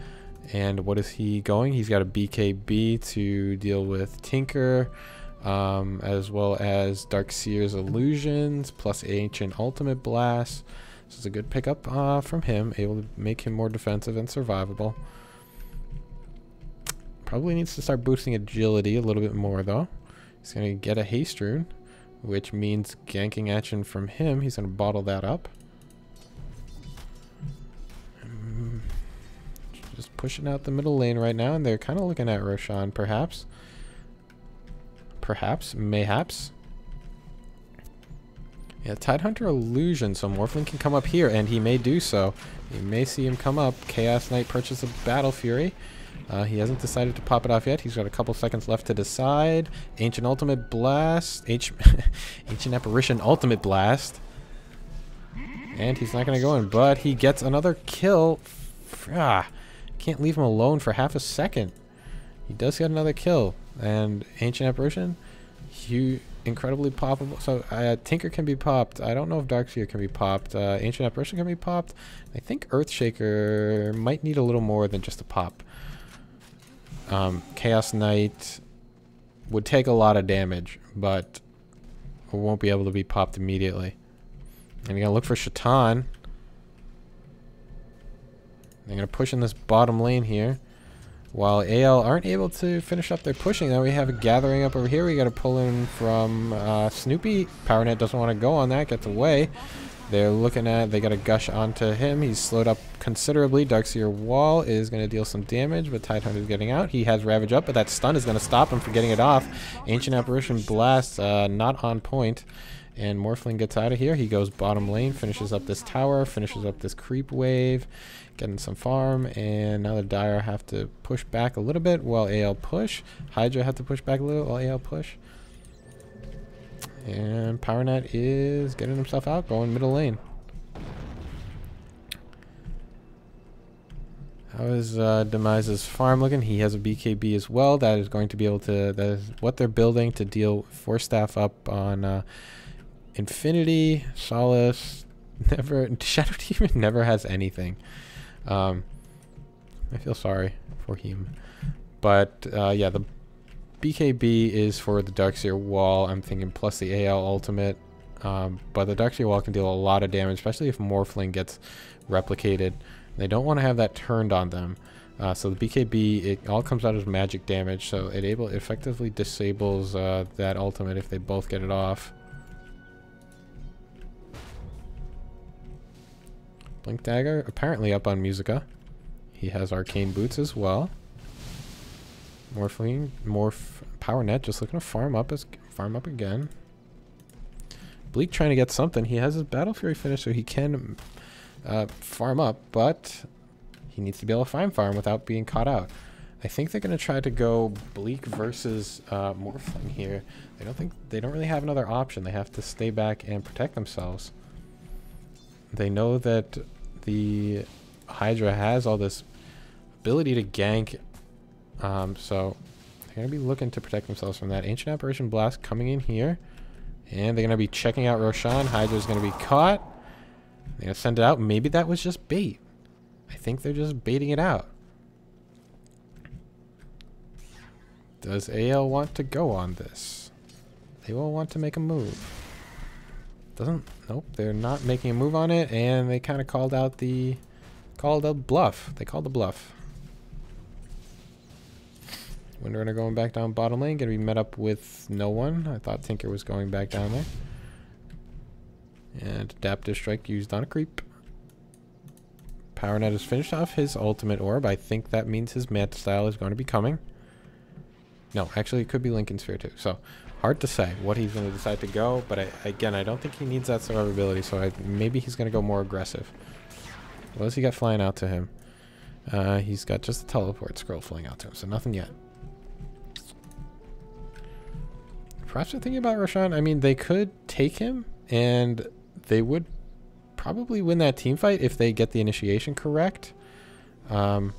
And what is he going? He's got a BKB to deal with Tinker, as well as Darkseer's Illusions, plus Ancient Ultimate Blast. So it's a good pickup from him, able to make him more defensive and survivable. Probably needs to start boosting agility a little bit more, though. He's going to get a Haste Rune, which means ganking action from him. He's going to bottle that up. Just pushing out the middle lane right now, and they're kind of looking at Roshan, perhaps. Perhaps, mayhaps. Yeah, Tidehunter illusion, so Morphling can come up here, and he may do so. You may see him come up. Chaos Knight purchased a Battle Fury. He hasn't decided to pop it off yet. He's got a couple seconds left to decide. Ancient Ultimate Blast. Ancient Apparition Ultimate Blast. And he's not going to go in, but he gets another kill. Can't leave him alone for half a second. He does get another kill. And Ancient Apparition, incredibly poppable. So Tinker can be popped. I don't know if Darkseer can be popped. Ancient Apparition can be popped. I think Earthshaker might need a little more than just a pop. Chaos Knight would take a lot of damage, but won't be able to be popped immediately. And you're going to look for Shaitan. They're going to push in this bottom lane here. While AL aren't able to finish up their pushing, now we have a gathering up over here. We got to pull in from Snoopy. PowerNet doesn't want to go on that, gets away. They're looking at, they got to gush onto him. He's slowed up considerably. Darkseer Wall is going to deal some damage, but Tidehunter is getting out. He has Ravage up, but that stun is going to stop him from getting it off. Ancient Apparition Blast, not on point. And Morphling gets out of here. He goes bottom lane, finishes up this tower, finishes up this creep wave, getting some farm. And now the Dire have to push back a little bit while AL push. Hydra have to push back a little while AL push. And PowerNet is getting himself out, going middle lane. How is Demise's farm looking? He has a BKB as well. That is going to be able to, that is what they're building to deal Force Staff up on Infinity. Solace, never, Shadow Demon never has anything. I feel sorry for him. But yeah, the BKB is for the Darkseer Wall, I'm thinking, plus the AL ultimate. But the Darkseer Wall can deal a lot of damage, especially if Morphling gets replicated. They don't want to have that turned on them. So the BKB, it all comes out as magic damage, so it effectively disables that ultimate if they both get it off. Blink Dagger, apparently up on Musica. He has Arcane Boots as well. Morphling, PowerNet just looking to farm up again. Bleak trying to get something. He has his Battle Fury finished, so he can farm up, but he needs to be able to find farm without being caught out. I think they're going to try to go Bleak versus Morphling here. They don't really have another option. They have to stay back and protect themselves. They know that the Hydra has all this ability to gank. So they're going to be looking to protect themselves from that. Ancient Apparition Blast coming in here. And they're going to be checking out Roshan. Hydra's going to be caught. They're going to send it out. Maybe that was just bait. I think they're just baiting it out. Does AL want to go on this? They will want to make a move. Nope, they're not making a move on it. And they kind of called a bluff. They called the bluff. Windrunner going back down bottom lane. Going to be met up with no one. I thought Tinker was going back down there. And Adaptive Strike used on a creep. PowerNet has finished off his ultimate orb. I think that means his Manta Style is going to be coming. No, actually it could be Lincoln Sphere too. So hard to say what he's going to decide to go. But again, I don't think he needs that survivability. So maybe he's going to go more aggressive. What does he got flying out to him? He's got just a teleport scroll flying out to him. So nothing yet. Perhaps they're thinking about Roshan. I mean, they could take him, and they would probably win that team fight if they get the initiation correct. And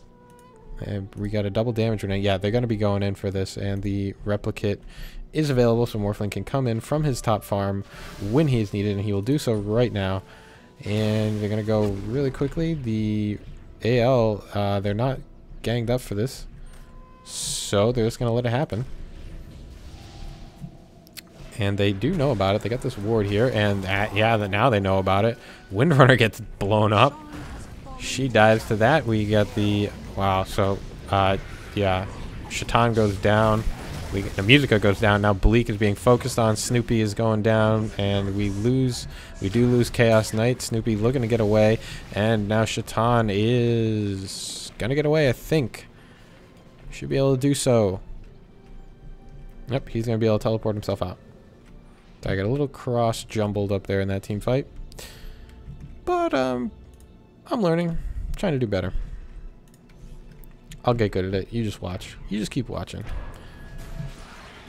we got a double damage grenade. Yeah, they're going to be going in for this, and the replicate is available, so Morphling can come in from his top farm when he is needed, and he will do so right now. And they're going to go really quickly. The AL, they're not ganged up for this, so they're just going to let it happen. And they do know about it. They got this ward here. And yeah, now they know about it. Windrunner gets blown up. She dives to that. We get the... Wow. So, yeah. Shaitan goes down. The Musica goes down. Now Bleak is being focused on. Snoopy is going down. And we do lose Chaos Knight. Snoopy looking to get away. And now Shaitan is gonna get away, I think. Should be able to do so. Yep, he's gonna be able to teleport himself out. So I got a little cross jumbled up there in that team fight. But, I'm learning. Trying to do better. I'll get good at it. You just watch. You just keep watching.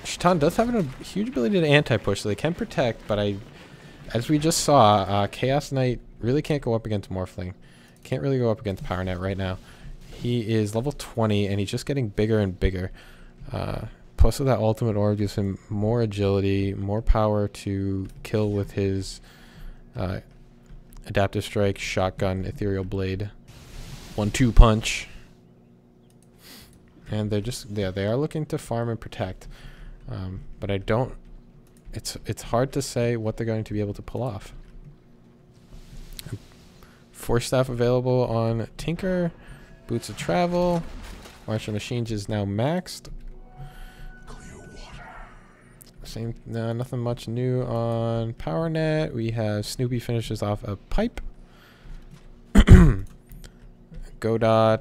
Shaitan does have a huge ability to anti-push, so they can protect, but as we just saw, Chaos Knight really can't go up against Morphling. Can't really go up against PowerNet right now. He is level 20, and he's just getting bigger and bigger. Plus with that ultimate orb gives him more agility, more power to kill with his Adaptive Strike, Shotgun, Ethereal Blade. 1-2 punch. And they're just, yeah, they are looking to farm and protect. But I don't, it's hard to say what they're going to be able to pull off. Force Staff available on Tinker. Boots of Travel. Martial Machines is now maxed. Same, no, nothing much new on PowerNet. We have Snoopy finishes off a pipe. Godot.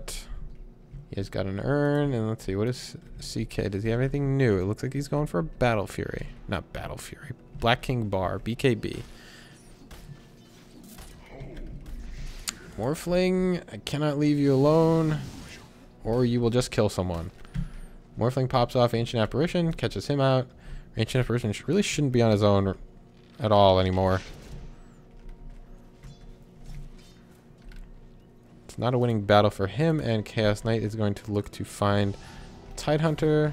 He has got an urn, and let's see, what is CK? Does he have anything new? It looks like he's going for a Battle Fury. Not Battle Fury. Black King Bar, BKB. Morphling, I cannot leave you alone, or you will just kill someone. Morphling pops off Ancient Apparition, catches him out. Ancient Apparition really shouldn't be on his own at all anymore. Not a winning battle for him, and Chaos Knight is going to look to find Tidehunter.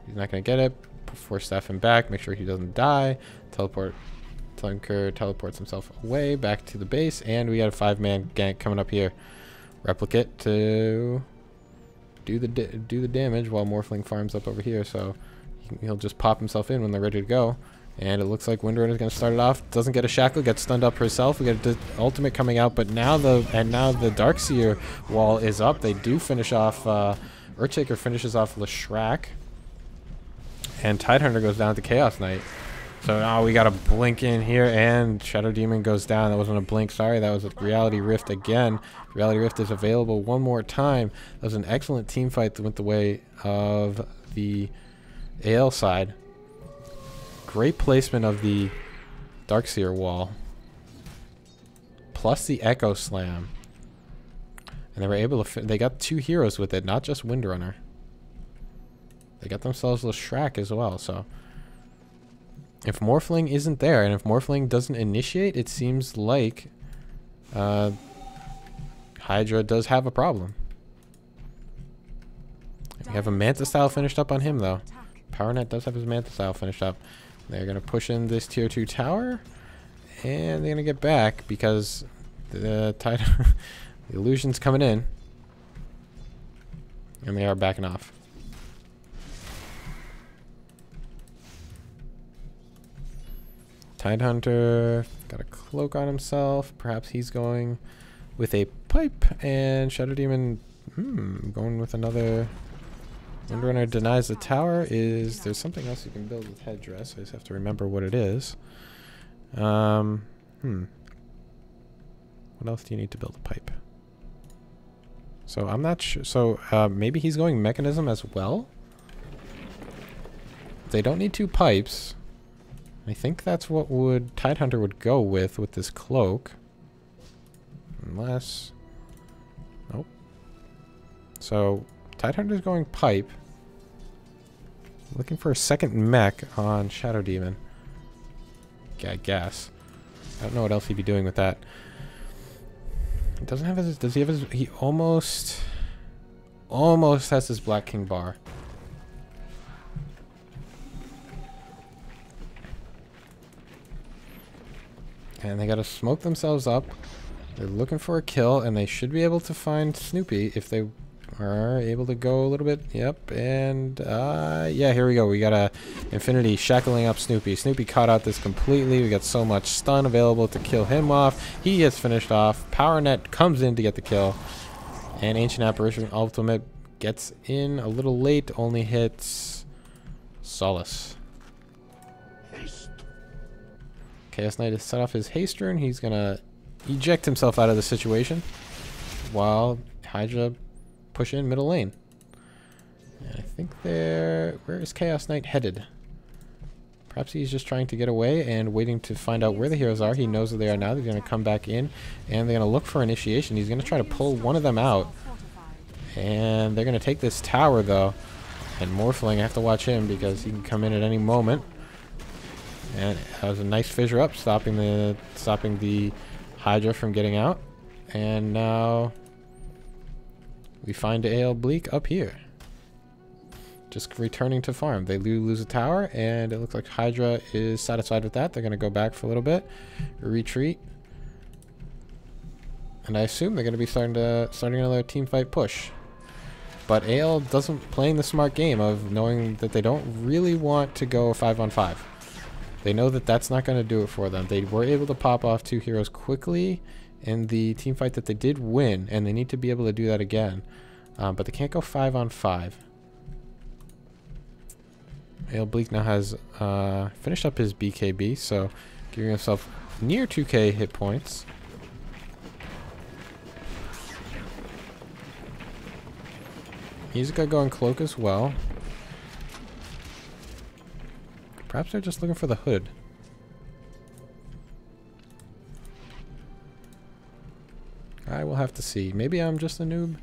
He's not going to get it. Force Staff him back. Make sure he doesn't die. Teleport. Tinker teleports himself away back to the base, and we got a 5-man gank coming up here. Replicate to do the damage while Morphling farms up over here. So he'll just pop himself in when they're ready to go. And it looks like Windrunner is going to start it off. Doesn't get a shackle, gets stunned up herself. We got the ultimate coming out, but now the Darkseer wall is up. They do finish off. Earthshaker finishes off Leshrac, and Tidehunter goes down to Chaos Knight. So now we got a blink in here, and Shadow Demon goes down. That wasn't a blink, sorry. That was a Reality Rift again. Reality Rift is available one more time. That was an excellent team fight that went the way of the AL side. Great placement of the Darkseer wall. Plus the Echo Slam. And they were able to they got 2 heroes with it, not just Windrunner. They got themselves Leshrac as well, so if Morphling isn't there, and if Morphling doesn't initiate, it seems like Hydra does have a problem. We have a Manta Style finished up on him, though. PowerNet does have his Manta Style finished up. They're going to push in this tier 2 tower, and they're going to get back because the illusion's coming in, and they are backing off. Tidehunter got a cloak on himself. Perhaps he's going with a pipe, and Shadow Demon going with another. Windrunner denies the tower. There's something else you can build with Headdress? I just have to remember what it is. What else do you need to build a pipe? So I'm not sure. So maybe he's going Mechanism as well. They don't need 2 pipes. I think that's what Tidehunter would go with this cloak. Unless, nope. So Tidehunter's going pipe. Looking for a second mech on Shadow Demon. I guess. I don't know what else he'd be doing with that. He doesn't have his. Does he have his? He almost has his Black King bar. And they gotta smoke themselves up. They're looking for a kill, and they should be able to find Snoopy if they are able to go a little bit. Yep, and yeah, here we go. We got a Infinity shackling up Snoopy. Snoopy caught out this completely. We got so much stun available to kill him off. He gets finished off. PowerNet comes in to get the kill, and Ancient Apparition Ultimate gets in a little late. Only hits Solace. Chaos Knight has set off his haste rune. He's gonna eject himself out of the situation while Hydra push in middle lane. And I think they're... Where is Chaos Knight headed? Perhaps he's just trying to get away and waiting to find out where the heroes are. He knows where they are now. They're going to come back in, and they're going to look for initiation. He's going to try to pull one of them out. And they're going to take this tower, though. And Morphling, I have to watch him because he can come in at any moment. And that was a nice fissure up, stopping the Hydra from getting out. And now we find AL Bleak up here. Just returning to farm. They lose a tower, and it looks like Hydra is satisfied with that. They're going to go back for a little bit, retreat, and I assume they're going to be starting another team fight push. But AL doesn't playing the smart game of knowing that they don't really want to go 5-on-5. They know that that's not going to do it for them. They were able to pop off 2 heroes quickly in the team fight that they did win, and they need to be able to do that again. But they can't go 5-on-5. AL Bleak now has finished up his BKB, so giving himself near 2k hit points. He's got going cloak as well. Perhaps they're just looking for the hood. I will have to see. Maybe I'm just a noob,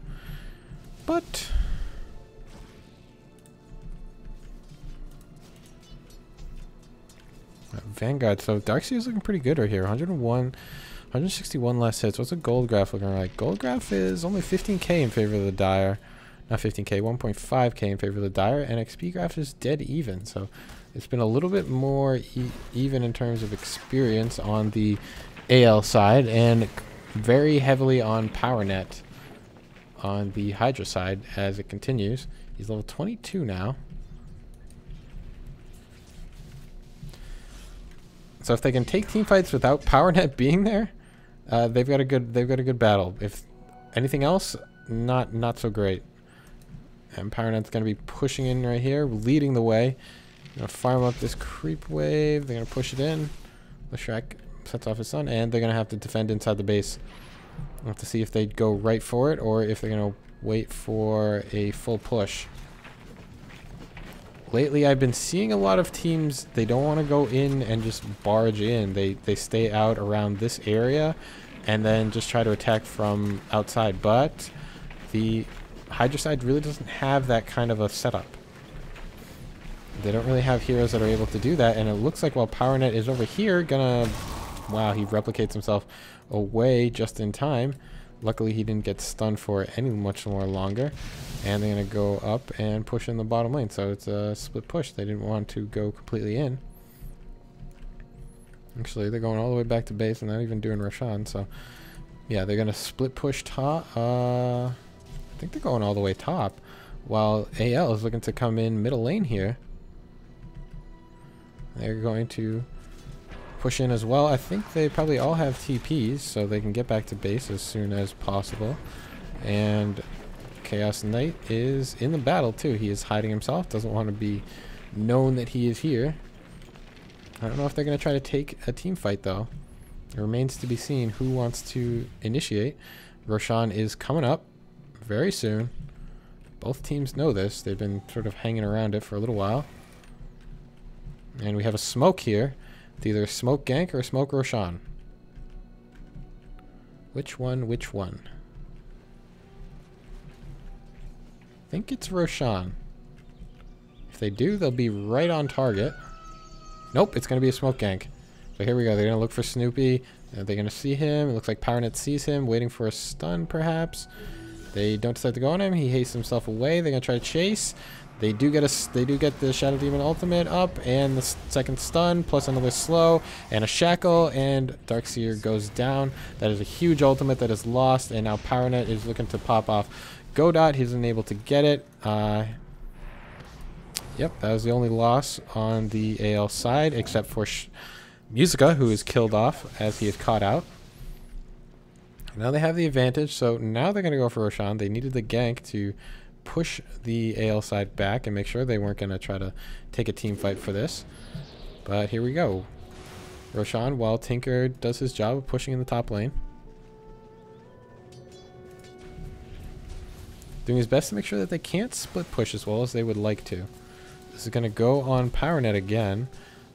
but... Vanguard. So Darkseer is looking pretty good right here. 161 less hits. What's a gold graph looking like? Gold graph is only 15k in favor of the Dire. Not 15k, 1.5k in favor of the Dire. And XP graph is dead even. So it's been a little bit more even in terms of experience on the AL side, and very heavily on power net on the Hydra side as it continues. He's level 22 now. So if they can take team fights without PowerNet being there, they've got a good battle. If anything else, not so great. And PowerNet's going to be pushing in right here, leading the way. Gonna farm up this creep wave. They're gonna push it in. Leshrac sets off his son, and they're gonna have to defend inside the base. We'll have to see if they go right for it or if they're gonna wait for a full push. Lately, I've been seeing a lot of teams, they don't want to go in and just barge in. They stay out around this area and then just try to attack from outside. But the Hydra side really doesn't have that kind of a setup. They don't really have heroes that are able to do that. And it looks like while PowerNet is over here, gonna... Wow, he replicates himself away just in time. Luckily, he didn't get stunned for any much more longer. And they're going to go up and push in the bottom lane. So it's a split push. They didn't want to go completely in. Actually, they're going all the way back to base and not even doing Roshan. So, yeah, they're going to split push top. I think they're going all the way top. While AL is looking to come in middle lane here. They're going to push in as well. I think they probably all have TPs, so they can get back to base as soon as possible. And... Chaos Knight is in the battle too. He is hiding himself, doesn't want to be known that he is here. I don't know if they're going to try to take a team fight though. It remains to be seen who wants to initiate. Roshan is coming up very soon. Both teams know this. They've been sort of hanging around it for a little while. And we have a smoke here. It's either smoke gank or smoke Roshan. Which one? Which one? I think it's Roshan. If they do, they'll be right on target. Nope, it's going to be a smoke gank. So here we go. They're going to look for Snoopy. They're going to see him. It looks like PowerNet sees him, waiting for a stun, perhaps. They don't decide to go on him. He hastes himself away. They're going to try to chase. They do get the Shadow Demon ultimate up, and the second stun, plus another slow, and a shackle, and Darkseer goes down. That is a huge ultimate that is lost, and now PowerNet is looking to pop off Godot. He's unable to get it. Yep, that was the only loss on the AL side, except for Musica, who is killed off as he is caught out. Now they have the advantage, so now they're going to go for Roshan. They needed the gank to push the AL side back and make sure they weren't going to try to take a team fight for this. But here we go. Roshan, while Tinker does his job of pushing in the top lane. Doing his best to make sure that they can't split push as well as they would like to. This is going to go on Power Net again,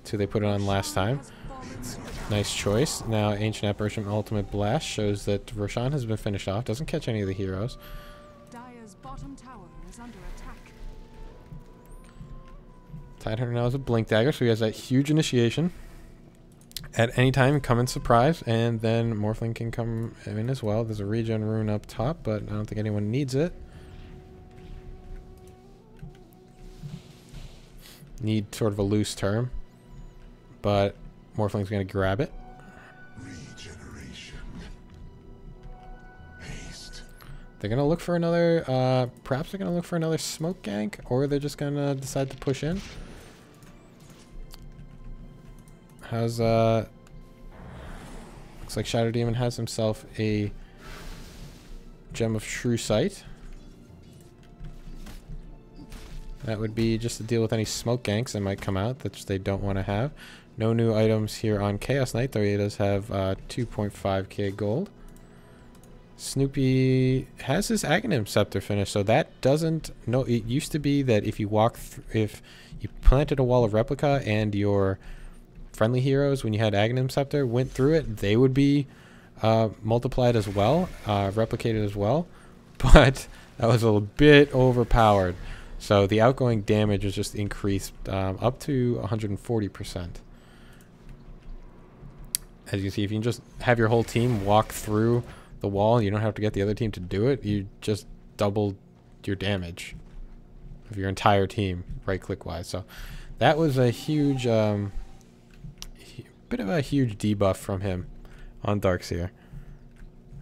till they put it on last time. Nice choice. Now Ancient Apparition Ultimate Blast shows that Roshan has been finished off. Doesn't catch any of the heroes. Dire's bottom tower is under attack. Tidehunter now has a Blink Dagger, so he has that huge initiation. At any time, come in surprise, and then Morphling can come in as well. There's a regen rune up top, but I don't think anyone needs it. Need sort of a loose term, but Morphling's going to grab it. Regeneration. Haste. They're going to look for another, perhaps they're going to look for another smoke gank, or they're just going to decide to push in. How's, looks like Shadow Demon has himself a Gem of True Sight. That would be just to deal with any smoke ganks that might come out that they don't want to have. No new items here on Chaos Knight, though he does have 2.5k gold. Snoopy has his Aghanim Scepter finished, so that doesn't... No, it used to be that if you if you planted a wall of replica and your friendly heroes, when you had Aghanim Scepter, went through it, they would be multiplied as well, replicated as well. But that was a little bit overpowered. So the outgoing damage is just increased up to 140%. As you can see, if you can just have your whole team walk through the wall, you don't have to get the other team to do it. You just doubled your damage of your entire team, right-click wise. So that was a huge, bit of a huge debuff from him on Darkseer.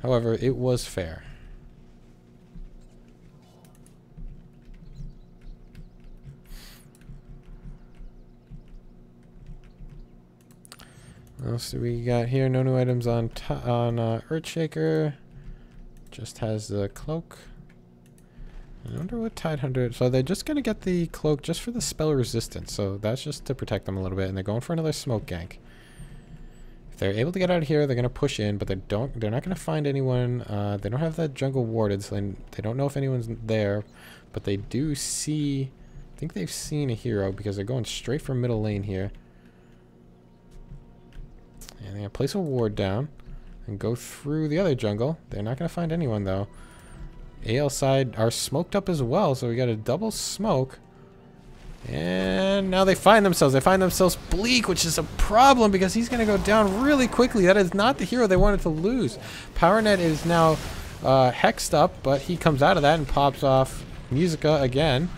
However, it was fair. What else do we got here? No new items on Earthshaker. Just has the cloak. I wonder what Tidehunter... So they're just going to get the cloak just for the spell resistance. So that's just to protect them a little bit. And they're going for another smoke gank. If they're able to get out of here, they're going to push in. But they're not going to find anyone. They don't have that jungle warded. So they don't know if anyone's there. But they do see... I think they've seen a hero because they're going straight for middle lane here. And they're going to place a ward down and go through the other jungle. They're not going to find anyone, though. AL side are smoked up as well, so we got a double smoke. And now they find themselves. They find themselves Bleak, which is a problem because he's going to go down really quickly. That is not the hero they wanted to lose. PowerNet is now hexed up, but he comes out of that and pops off Musica again.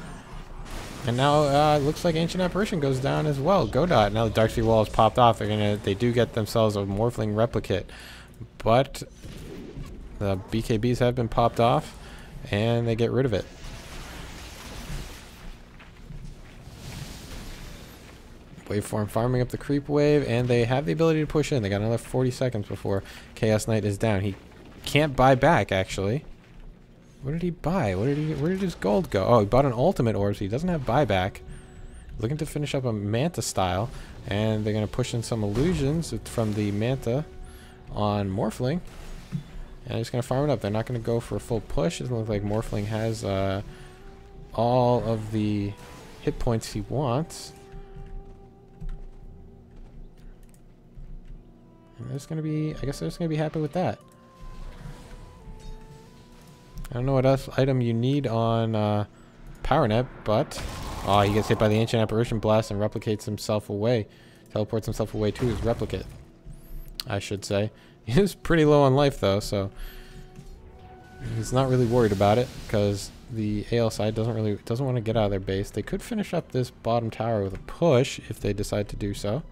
And now it looks like Ancient Apparition goes down as well. Godot. Now the Darkseer wall is popped off. They do get themselves a Morphling Replicate. But the BKBs have been popped off. And they get rid of it. Waveform farming up the creep wave. And they have the ability to push in. They got another 40 seconds before Chaos Knight is down. He can't buy back, actually. What did he buy? Where did his gold go? Oh, he bought an ultimate orb, so he doesn't have buyback. Looking to finish up a Manta style. And they're going to push in some illusions from the Manta on Morphling. And they're just going to farm it up. They're not going to go for a full push. It doesn't look like Morphling has all of the hit points he wants. And there's going to be... I guess they're just going to be happy with that. I don't know what else item you need on PowerNet, but... Oh, he gets hit by the Ancient Apparition Blast and replicates himself away. Teleports himself away to his replicate, I should say. He's pretty low on life, though, so... He's not really worried about it, because the AL side doesn't want to get out of their base. They could finish up this bottom tower with a push, if they decide to do so.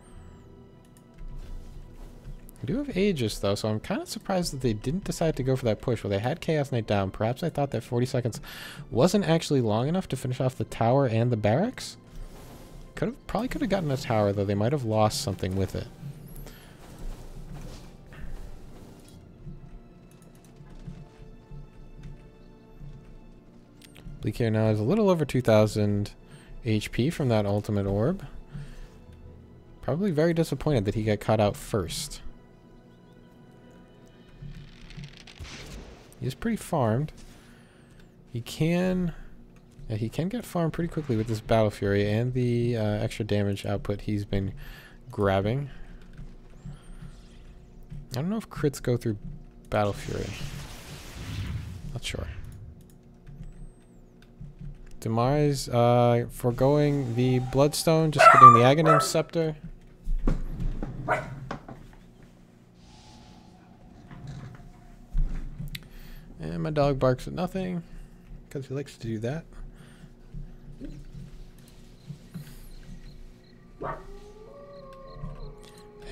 We do have Aegis, though, so I'm kind of surprised that they didn't decide to go for that push. Well, they had Chaos Knight down. Perhaps I thought that 40 seconds wasn't actually long enough to finish off the tower and the barracks. Probably could have gotten a tower, though. They might have lost something with it. Bleak here now has a little over 2,000 HP from that ultimate orb. Probably very disappointed that he got caught out first. He's pretty farmed. He can... Yeah, he can get farmed pretty quickly with this Battle Fury and the extra damage output he's been grabbing. I don't know if crits go through Battle Fury. Not sure. Demise, foregoing the Bloodstone, just getting the Aghanim Scepter. And my dog barks at nothing, because he likes to do that.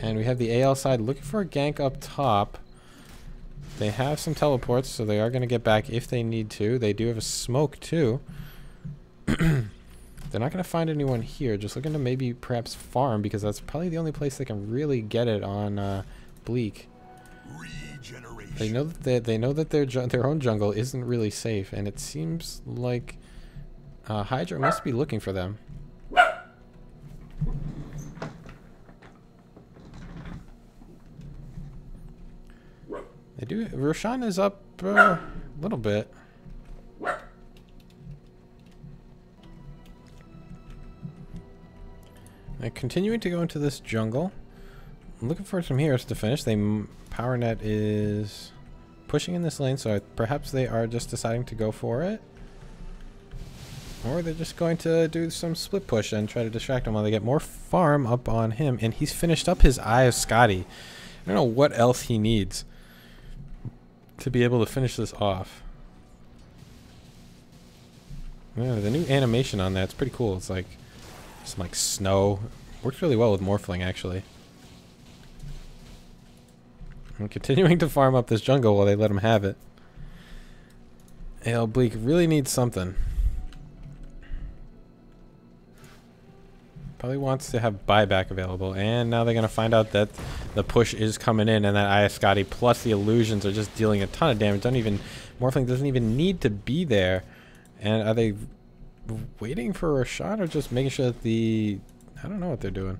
And we have the AL side looking for a gank up top. They have some teleports, so they are going to get back if they need to. They do have a smoke, too. They're not going to find anyone here. Just looking to maybe perhaps farm, because that's probably the only place they can really get it on Bleak. They know that their own jungle isn't really safe, and it seems like Hydra must be looking for them. They do. Roshan is up a little bit. And continuing to go into this jungle. I'm looking for some heroes to finish. PowerNet is pushing in this lane, so perhaps they are just deciding to go for it. Or they're just going to do some split push and try to distract him while they get more farm up on him. And he's finished up his Eye of Scotty. I don't know what else he needs to be able to finish this off. Yeah, the new animation on that's pretty cool. It's like some like snow. Works really well with Morphling, actually. I'm continuing to farm up this jungle while they let him have it. AL Bleak really needs something. Probably wants to have buyback available, and now they're going to find out that the push is coming in, and that Eye of Scotty plus the illusions are just dealing a ton of damage. Morphling doesn't even need to be there. And are they waiting for a shot, or just making sure that I don't know what they're doing.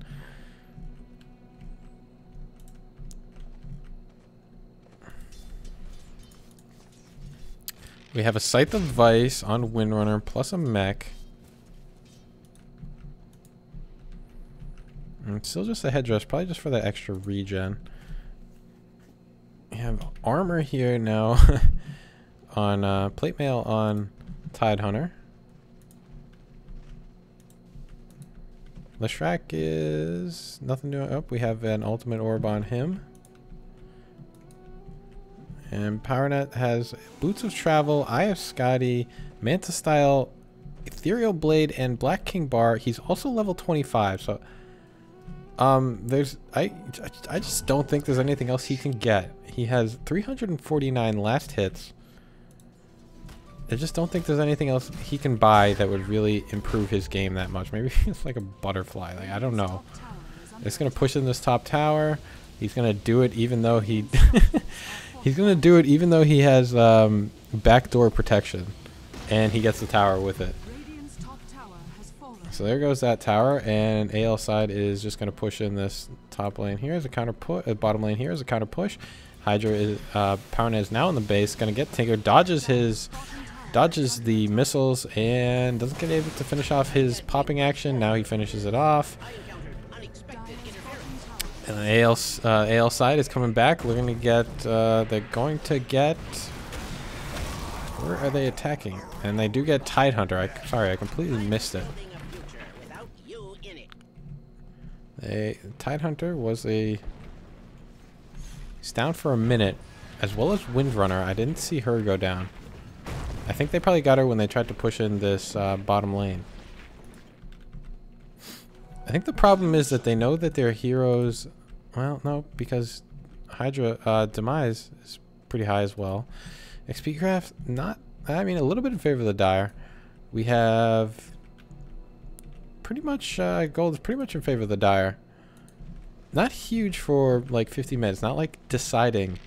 We have a Scythe of Vice on Windrunner plus a mech. And it's still just a headdress, probably just for the extra regen. We have armor here now on plate mail on Tidehunter. Leshrac is nothing new. Oh, we have an ultimate orb on him. And PowerNet has Boots of Travel, Eye of Scotty, Manta Style, Ethereal Blade, and Black King Bar. He's also level 25, so I just don't think there's anything else he can get. He has 349 last hits. I just don't think there's anything else he can buy that would really improve his game that much. Maybe it's like a butterfly. Like, I don't know. It's gonna push in this top tower. He's gonna do it even though he he's gonna do it even though he has backdoor protection, and he gets the tower with it. So there goes that tower, and AL side is just going to push in this top lane here as a counter push. Bottom lane here as a counter push. Hydra is PowerNet is now in the base, going to get Tinker, dodges the missiles, and doesn't get able to finish off his popping action. Now he finishes it off. And the AL side is coming back. We're going to get they're going to get. Where are they attacking? And they do get Tidehunter. Sorry, I completely missed it. Tidehunter was he's down for a minute, as well as Windrunner. I didn't see her go down. I think they probably got her when they tried to push in this bottom lane. I think the problem is that they know that their heroes... Well, no, because Hydra Demise is pretty high as well. XP Craft, not... I mean, a little bit in favor of the Dire. We have... pretty much gold is pretty much in favor of the Dire. Not huge for like 50 minutes, not like deciding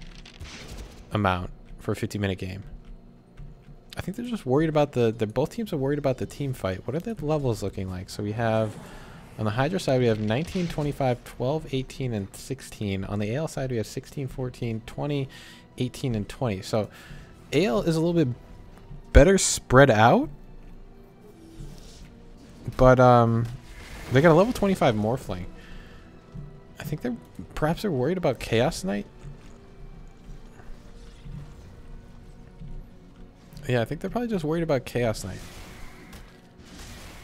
amount for a 50-minute game. I think they're just worried about both teams are worried about the team fight. What are the levels looking like? So we have on the Hydra side we have 19, 25, 12, 18, and 16. On the AL side we have 16, 14, 20, 18, and 20. So AL is a little bit better spread out. But they got a level 25 Morphling. I think perhaps they're worried about Chaos Knight. Yeah, I think they're probably just worried about Chaos Knight.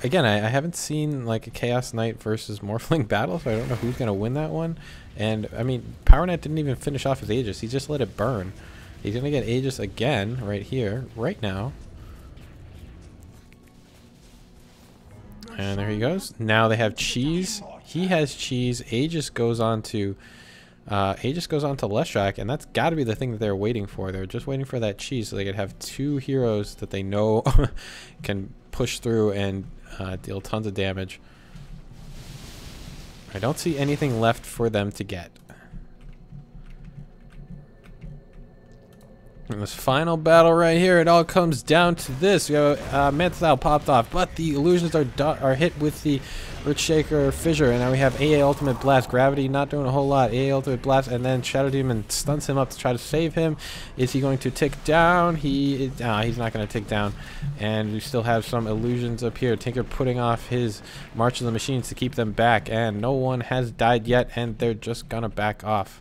Again, I haven't seen like a Chaos Knight versus Morphling battle, so I don't know who's going to win that one. And, I mean, PowerNet didn't even finish off his Aegis. He just let it burn. He's going to get Aegis again right here, right now. And there he goes. Now they have Cheese. He has Cheese. Aegis goes on to Leshrac, and that's got to be the thing that they're waiting for. They're just waiting for that Cheese so they could have two heroes that they know can push through and deal tons of damage. I don't see anything left for them to get. In this final battle right here, it all comes down to this. We have Manta Style popped off, but the illusions are hit with the Earthshaker Fissure, and now we have AA Ultimate Blast. Gravity not doing a whole lot. AA Ultimate Blast, and then Shadow Demon stuns him up to try to save him. Is he going to tick down? He's not going to tick down. And we still have some illusions up here. Tinker putting off his March of the Machines to keep them back, and no one has died yet, and they're just going to back off.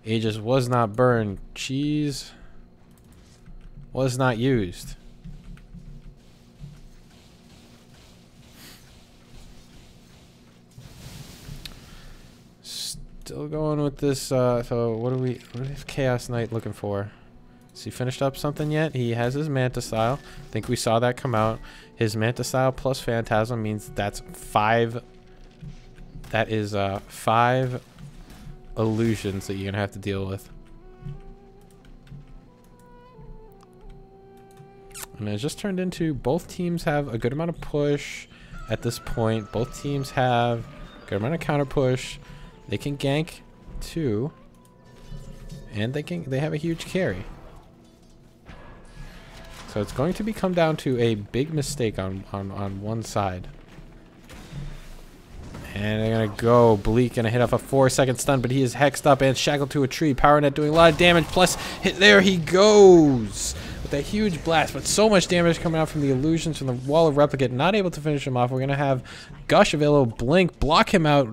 Aegis was not burned. Cheese was not used. Still going with this. So what is Chaos Knight looking for? Has he finished up something yet? He has his Manta Style. I think we saw that come out. His Manta Style plus Phantasm means that's 5. That is 5 illusions that you're gonna have to deal with. And it just turned into both teams have a good amount of push at this point. Both teams have a good amount of counter push. They can gank too, and they have a huge carry. So it's going to come down to a big mistake on one side. And they're gonna go. Bleak gonna hit off a 4-second stun, but he is hexed up and shackled to a tree. PowerNet doing a lot of damage. Plus, there he goes with a huge blast, but so much damage coming out from the illusions from the Wall of Replicate. Not able to finish him off. We're gonna have Gush available. Blink, block him out.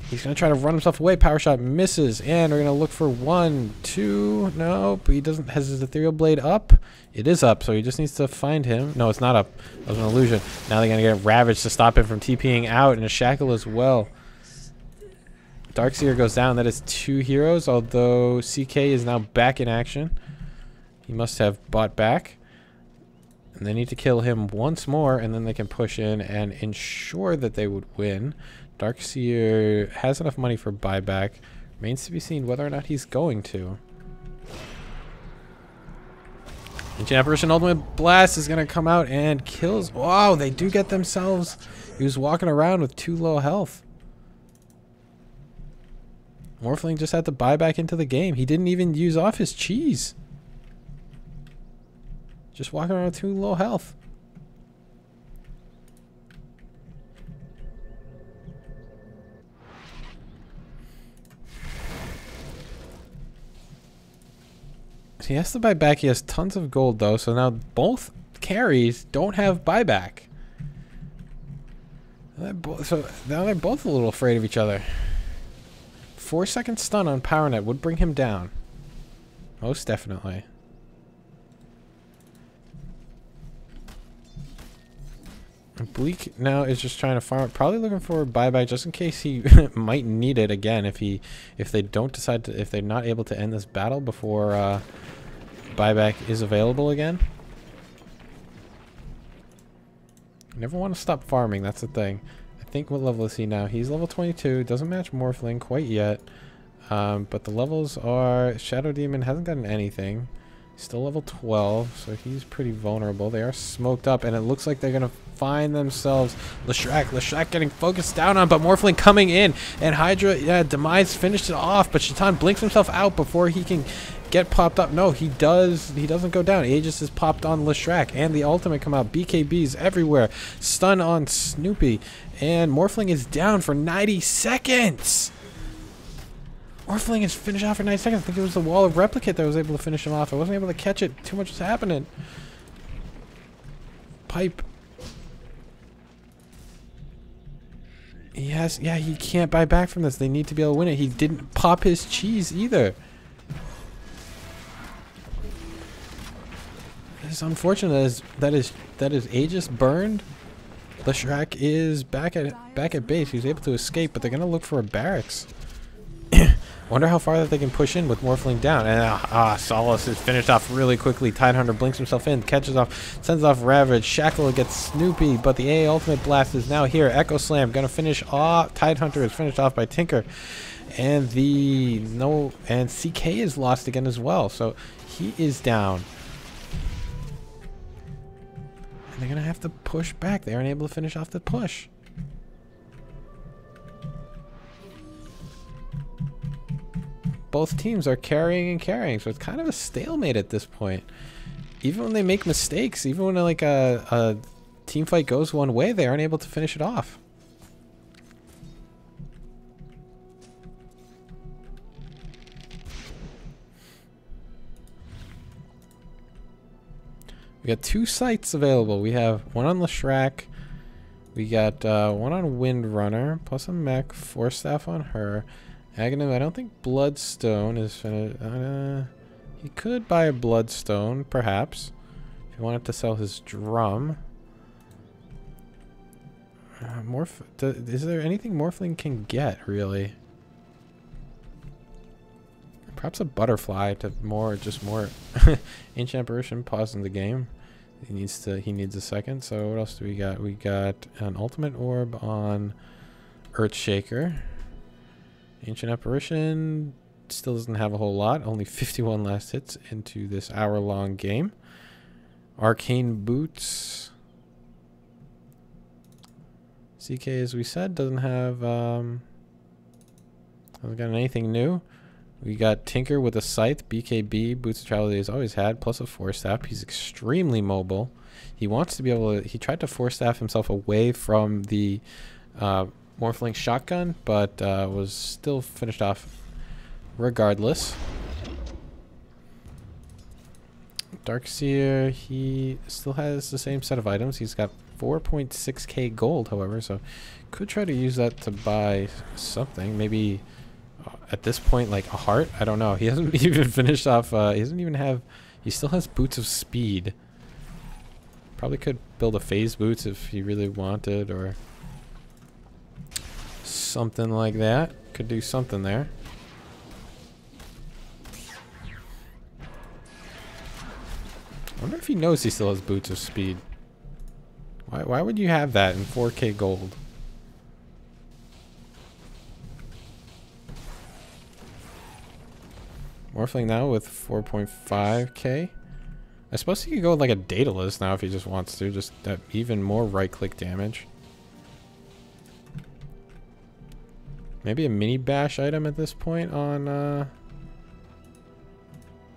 He's gonna try to run himself away. Power shot misses, and we're gonna look for 1, 2. No, but he doesn't. Has his Ethereal Blade up? It is up, so he just needs to find him. No, it's not up. That was an illusion. Now they're gonna get Ravage to stop him from TPing out, and a Shackle as well. Darkseer goes down. That is 2 heroes, although CK is now back in action. He must have bought back. And they need to kill him once more, and then they can push in and ensure that they would win. Darkseer has enough money for buyback. Remains to be seen whether or not he's going to. Ancient Apparition Ultimate Blast is going to come out and kills. Wow, they do get themselves. He was walking around with 2 low health. Morphling just had to buy back into the game. He didn't even use off his cheese. Just walking around with 2 low health. He has to buy back. He has tons of gold though, so now both carries don't have buyback. So now they're both a little afraid of each other. 4-second stun on PowerNet would bring him down. Most definitely. Bleak now is just trying to farm, probably looking for a buyback just in case he might need it again if they don't decide to, if they're not able to end this battle before buyback is available again. You never want to stop farming, that's the thing. I think what level is he now? He's level 22, doesn't match Morphling quite yet. But the levels are, Shadow Demon hasn't gotten anything. Still level 12, so he's pretty vulnerable. They are smoked up, and it looks like they're going to find themselves Leshrac getting focused down on, but Morphling coming in, and Hydra, yeah, Demise finished it off, but Shaitan blinks himself out before he can get popped up. No, he doesn't go down. Aegis is popped on Leshrac, and the ultimate come out. BKBs everywhere. Stun on Snoopy, and Morphling is down for 90 seconds. Morphling is finished off for 9 seconds. I think it was the wall of replicate that was able to finish him off. I wasn't able to catch it. Too much was happening. Pipe. Yes, yeah, he can't buy back from this. They need to be able to win it. He didn't pop his cheese either. It's unfortunate that his Aegis burned. Leshrac is back at base. He's able to escape, but they're gonna look for a barracks. Wonder how far that they can push in with Morphling down. And Solace is finished off really quickly. Tidehunter blinks himself in, catches off, sends off Ravage. Shackle gets Snoopy, but the AA Ultimate Blast is now here. Echo Slam gonna finish off. Tidehunter is finished off by Tinker. And and CK is lost again as well. So he is down. And they're gonna have to push back. They aren't able to finish off the push. Both teams are carrying and carrying, so it's kind of a stalemate at this point. Even when they make mistakes, even when like a team fight goes one way, they aren't able to finish it off. We got 2 sites available. We have one on Leshrac. We got one on Windrunner, plus a mech, 4 staff on her. Aghanim, I don't think Bloodstone is finished. He could buy a Bloodstone, perhaps, if he wanted to sell his drum. Is there anything Morphling can get, really? Perhaps a Butterfly to just more Ancient Apparition, pausing the game. He needs a second. So what else do we got? We got an Ultimate Orb on Earthshaker. Ancient Apparition still doesn't have a whole lot. Only 51 last hits into this hour-long game. Arcane Boots. CK, as we said, doesn't have hasn't got anything new. We got Tinker with a Scythe, BKB, Boots of Travel that he's always had, plus a 4-staff. He's extremely mobile. He wants to be able to... He tried to 4-staff himself away from the Morphling shotgun, but was still finished off regardless. Darkseer, he still has the same set of items. He's got 4.6k gold, however, so could try to use that to buy something. Maybe at this point, like a heart? I don't know. He hasn't even finished off... he doesn't even have... He still has Boots of Speed. Probably could build a Phase Boots if he really wanted, or... something like that. Could do something there. I wonder if he knows he still has Boots of Speed. Why would you have that in 4k gold? Morphling now with 4.5k. I suppose he could go with like a Daedalus now if he just wants to. Just even more right-click damage. Maybe a mini bash item at this point on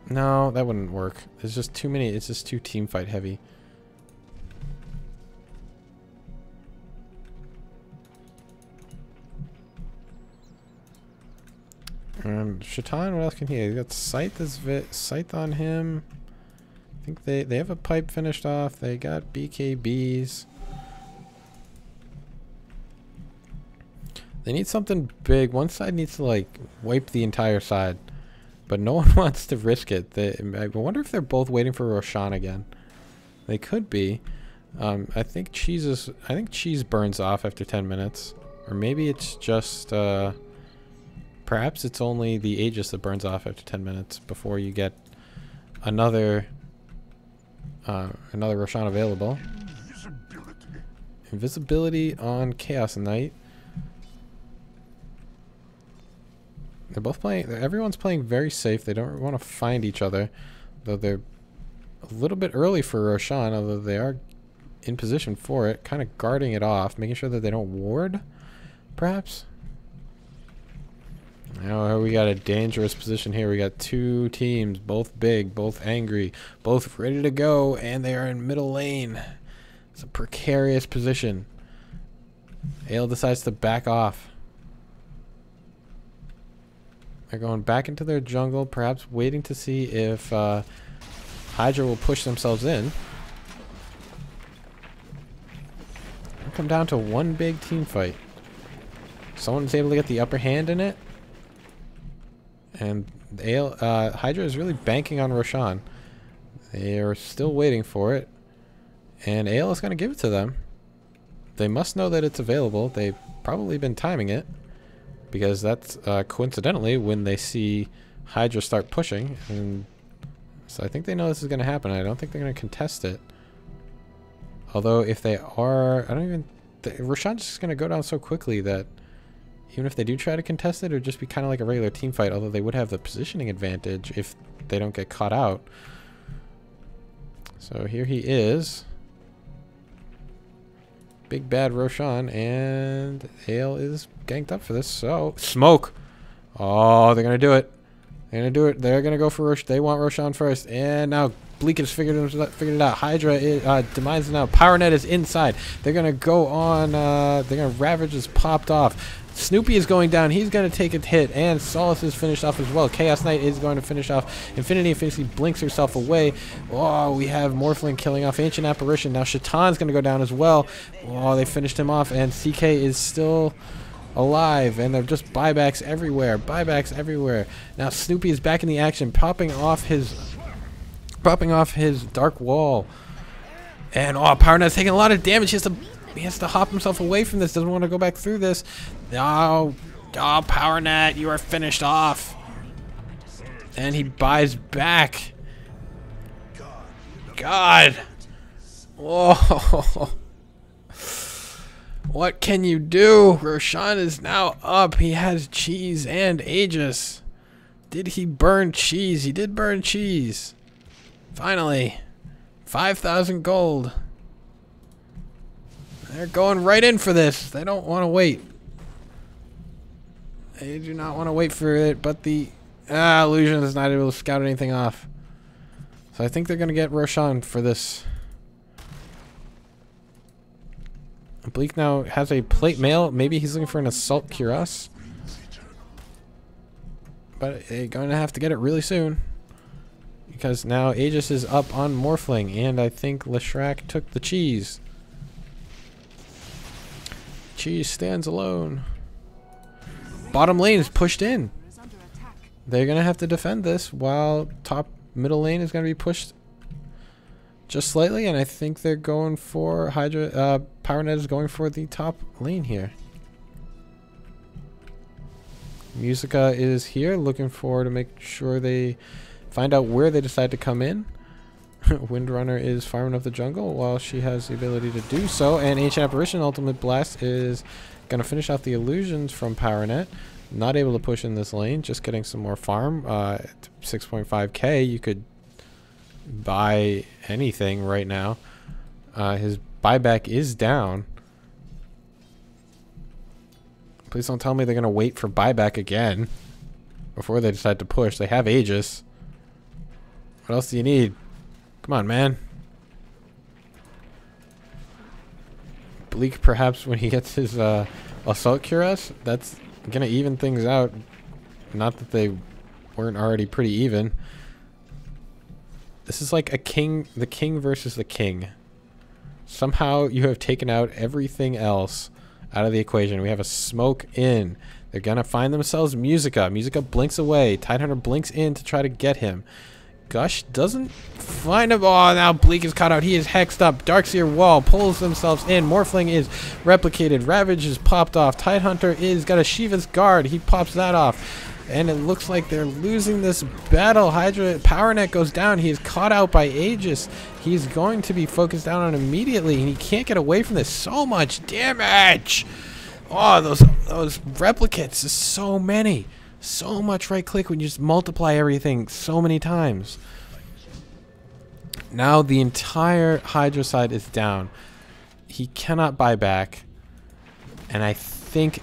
no, that wouldn't work. There's just too many. It's just too team fight heavy. Shaitan, what else can he have? He got Scythe on him. I think they have a pipe finished off. They got BKBs. They need something big. One side needs to like wipe the entire side, but no one wants to risk it. I wonder if they're both waiting for Roshan again. They could be. I think cheese burns off after 10 minutes, or maybe it's just perhaps it's only the Aegis that burns off after 10 minutes before you get another Roshan available. Invisibility on Chaos Knight. They're both playing. Everyone's playing very safe. They don't want to find each other, though they're a little bit early for Roshan. Although they are in position for it, kind of guarding it off, making sure that they don't ward, perhaps. Now we got a dangerous position here. We got 2 teams, both big, both angry, both ready to go, and they are in middle lane. It's a precarious position. Ale decides to back off. They're going back into their jungle, perhaps waiting to see if Hydra will push themselves in. It'll come down to one big team fight. Someone's able to get the upper hand in it. And Hydra is really banking on Roshan. They are still waiting for it. And Ale is going to give it to them. They must know that it's available. They've probably been timing it. Because that's coincidentally when they see Hydra start pushing. And so I think they know this is going to happen. I don't think they're going to contest it. Although if they are... I don't even... Roshan's just going to go down so quickly that even if they do try to contest it, it would just be kind of like a regular team fight. Although they would have the positioning advantage if they don't get caught out. So here he is. Big bad Roshan, and Ale is ganked up for this. So, smoke! Oh, they're going to do it. They're going to do it. They're going to go for Roshan. They want Roshan first. And now Bleak has figured it out. Hydra is, Demise is now. Power Net is inside. They're going to go on. They're going to Ravage is popped off. Snoopy is going down. He's going to take a hit. And Solace is finished off as well. Chaos Knight is going to finish off. Infinity blinks herself away. Oh, we have Morphling killing off Ancient Apparition. Now Shatan's going to go down as well. Oh, they finished him off. And CK is still alive. And they're just buybacks everywhere. Buybacks everywhere. Now Snoopy is back in the action. Popping off his Dark Wall. And oh, Power Net's taking a lot of damage. He has to hop himself away from this. Doesn't want to go back through this. No. Oh, Power Net, you are finished off. And he buys back. God. Whoa. What can you do? Roshan is now up. He has cheese and Aegis. Did he burn cheese? He did burn cheese. Finally. 5,000 gold. They're going right in for this. They don't want to wait. They do not want to wait for it, but the Illusion is not able to scout anything off. So I think they're going to get Roshan for this. Bleak now has a plate mail. Maybe he's looking for an Assault Cuirass. But they're going to have to get it really soon. Because now Aegis is up on Morphling, and I think Leshrac took the cheese. Cheese stands alone. Bottom lane is pushed in. They're going to have to defend this while middle lane is going to be pushed just slightly, and I think they're going for Hydra. Power Net is going for the top lane here. Musica is here, looking for to make sure they find out where they decide to come in. Windrunner is farming up the jungle while she has the ability to do so. And Ancient Apparition Ultimate Blast is going to finish off the illusions from PowerNet. Not able to push in this lane, just getting some more farm. 6.5k, you could buy anything right now. His buyback is down. Please don't tell me they're going to wait for buyback again before they decide to push. They have Aegis. What else do you need? Come on, man. Bleak, perhaps when he gets his Assault Cuirass, that's going to even things out. Not that they weren't already pretty even. This is like the king versus the king. Somehow you have taken out everything else out of the equation. We have a smoke in. They're going to find themselves Musica. Musica blinks away. Tidehunter blinks in to try to get him. Gush doesn't find him. Oh, now Bleak is caught out. He is hexed up. Darkseer Wall pulls themselves in. Morphling is replicated. Ravage is popped off. Tidehunter is got a Shiva's Guard. He pops that off. And it looks like they're losing this battle. Hydra PowerNet goes down. He is caught out by Aegis. He's going to be focused down on immediately, and he can't get away from this. So much damage. Oh, those replicates. There's so many. So much right click when you just multiply everything so many times. Now the entire Hydra side is down. He cannot buy back. And I think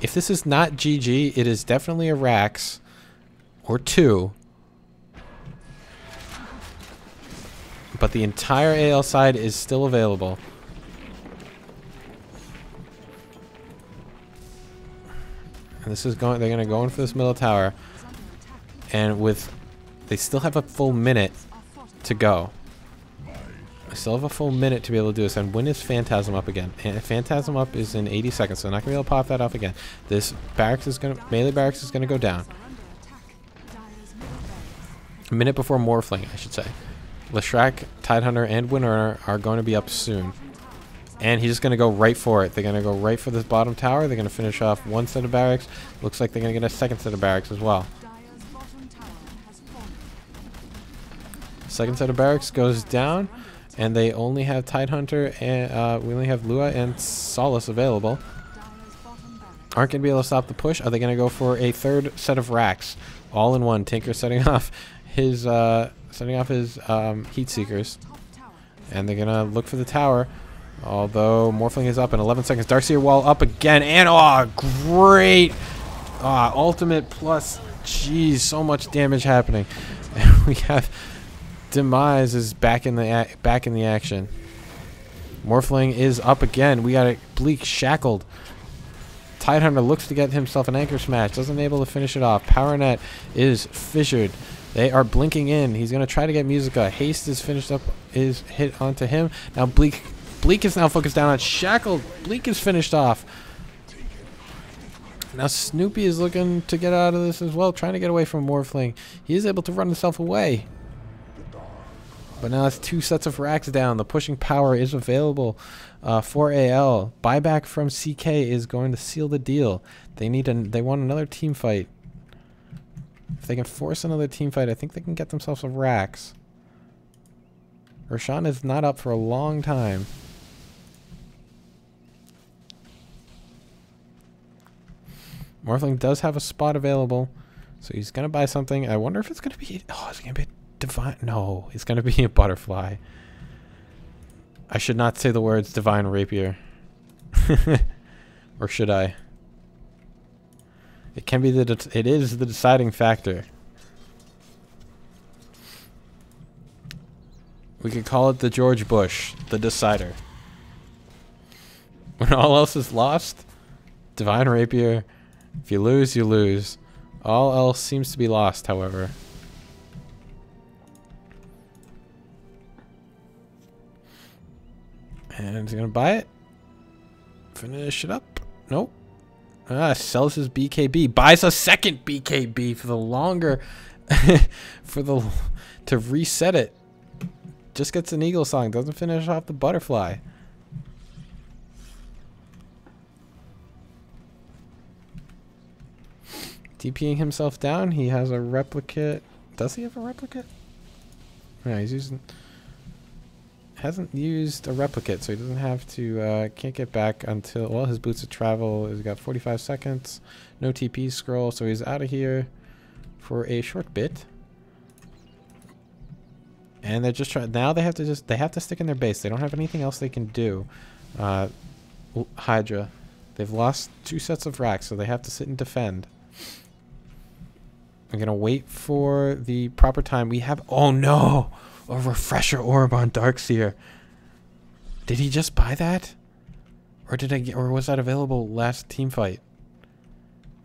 if this is not GG, it is definitely a Rax or two. But the entire AL side is still available. And this is going. They're gonna go in for this middle tower, and they still have a full minute to go. I still have a full minute to be able to do this. And when is Phantasm up again? And Phantasm up is in 80 seconds, so I'm not gonna be able to pop that off again. This barracks is gonna melee barracks is gonna go down. A minute before Morphling, I should say. Leshrac, Tidehunter, and Winner are going to be up soon. And he's just going to go right for it. They're going to go right for this bottom tower. They're going to finish off one set of barracks. Looks like they're going to get a second set of barracks as well. Second set of barracks goes down. And they only have Tidehunter and we only have Lua and Solace available. Aren't going to be able to stop the push. Are they going to go for a third set of racks? All in one. Tinker setting off his heat seekers. And they're going to look for the tower. Although Morphling is up in 11 seconds. Darkseer wall up again. And great ultimate plus. Jeez, so much damage happening. And we have Demise is back in the action. Morphling is up again. We got a Bleak shackled. Tidehunter looks to get himself an anchor smash. Doesn't able to finish it off. Power Net is fissured. They are blinking in. He's going to try to get Musica. Haste is finished up. Is hit onto him. Now Bleak is now focused down on Shackled. Bleak is finished off. Now Snoopy is looking to get out of this as well. Trying to get away from Morphling. He is able to run himself away. But now it's two sets of racks down. The pushing power is available for AL. Buyback from CK is going to seal the deal. They want another team fight. If they can force another team fight, I think they can get themselves some racks. Roshan is not up for a long time. Morphling does have a spot available, so he's going to buy something. I wonder if it's going to be... Oh, it's going to be Divine... No, it's going to be a Butterfly. I should not say the words Divine Rapier. Or should I? It can be it is the deciding factor. We could call it the George Bush, the decider. When all else is lost, Divine Rapier. If you lose, you lose. All else seems to be lost, however. And he's gonna buy it. Finish it up. Nope. Sells his BKB. Buys a second BKB for the longer to reset it. Just gets an Eagle Song. Doesn't finish off the Butterfly. TPing himself down. He has a replicate. Does he have a replicate? No, he's using... Hasn't used a replicate, so he doesn't have to... can't get back until... Well, his Boots of Travel has got 45 seconds. No TP scroll, so he's out of here for a short bit. And they're just trying... Now they have to stick in their base. They don't have anything else they can do. Hydra. They've lost 2 sets of racks, so they have to sit and defend. I'm going to wait for the proper time. We have... Oh, no! A refresher orb on Darkseer. Did he just buy that? Or was that available last team fight?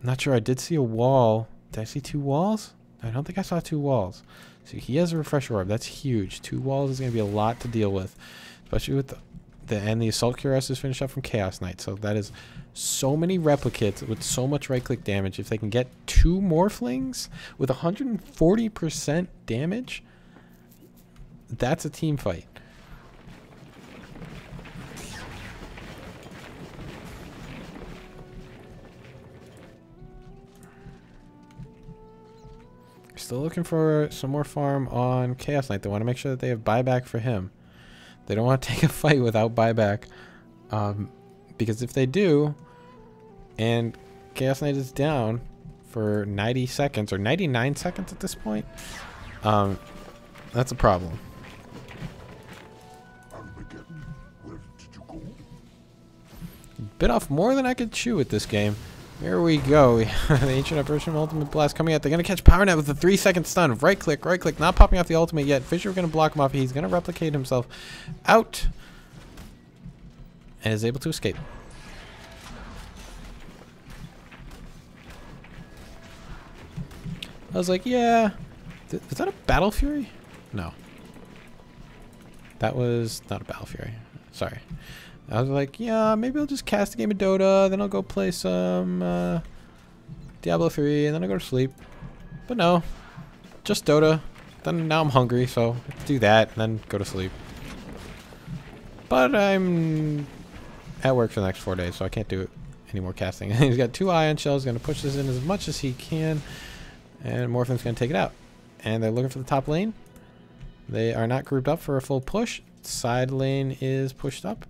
I'm not sure. I did see a wall. Did I see 2 walls? I don't think I saw 2 walls. So he has a refresher orb. That's huge. 2 walls is going to be a lot to deal with. Especially with the Assault Cuirass is finished up from Chaos Knight. So that is so many replicates with so much right-click damage. If they can get 2 Morphlings with 140% damage, that's a team fight. Still looking for some more farm on Chaos Knight. They want to make sure that they have buyback for him. They don't want to take a fight without buyback. Because if they do, and Chaos Knight is down for 90 seconds, or 99 seconds at this point, that's a problem. Bit off more than I could chew with this game. Here we go. The Ancient Apparition Ultimate Blast coming out. They're going to catch Power Net with a 3-second stun. Right click, not popping off the ultimate yet. Fissure going to block him off. He's going to replicate himself out. And is able to escape. I was like, yeah. Is that a Battle Fury? No. That was not a Battle Fury. Sorry. I was like, yeah, maybe I'll just cast a game of Dota, then I'll go play some Diablo 3, and then I'll go to sleep. But no. Just Dota. Then now I'm hungry, so let's do that, and then go to sleep. But I'm at work for the next 4 days, so I can't do any more casting. He's got 2 ion shells, going to push this in as much as he can, and Morphlin's going to take it out. And they're looking for the top lane. They are not grouped up for a full push. Side lane is pushed up,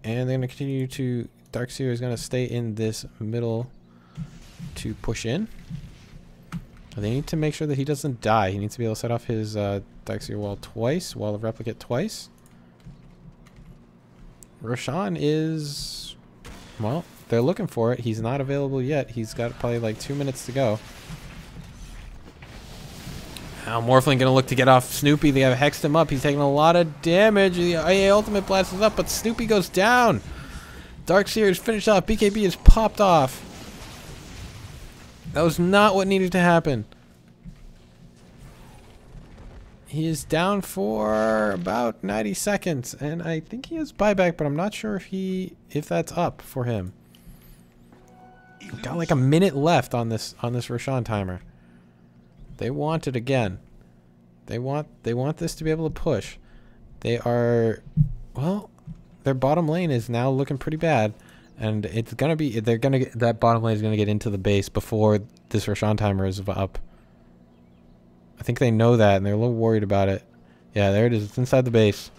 and they're going to continue to... Darkseer is going to stay in this middle to push in. They need to make sure that he doesn't die. He needs to be able to set off his Darkseer wall twice, wall of replicate twice. Roshan is... Well, they're looking for it. He's not available yet. He's got probably like 2 minutes to go. Now Morphling gonna look to get off Snoopy. They have hexed him up. He's taking a lot of damage. The IA ultimate blast is up, but Snoopy goes down. Darkseer is finished off. BKB is popped off. That was not what needed to happen. He is down for about 90 seconds, and I think he has buyback, but I'm not sure if that's up for him. We've got like a minute left on this Roshan timer. They want it again. They want this to be able to push. They are, well, their bottom lane is now looking pretty bad, and it's gonna be that bottom lane is gonna get into the base before this Roshan timer is up. I think they know that, and they're a little worried about it. Yeah, there it is. It's inside the base.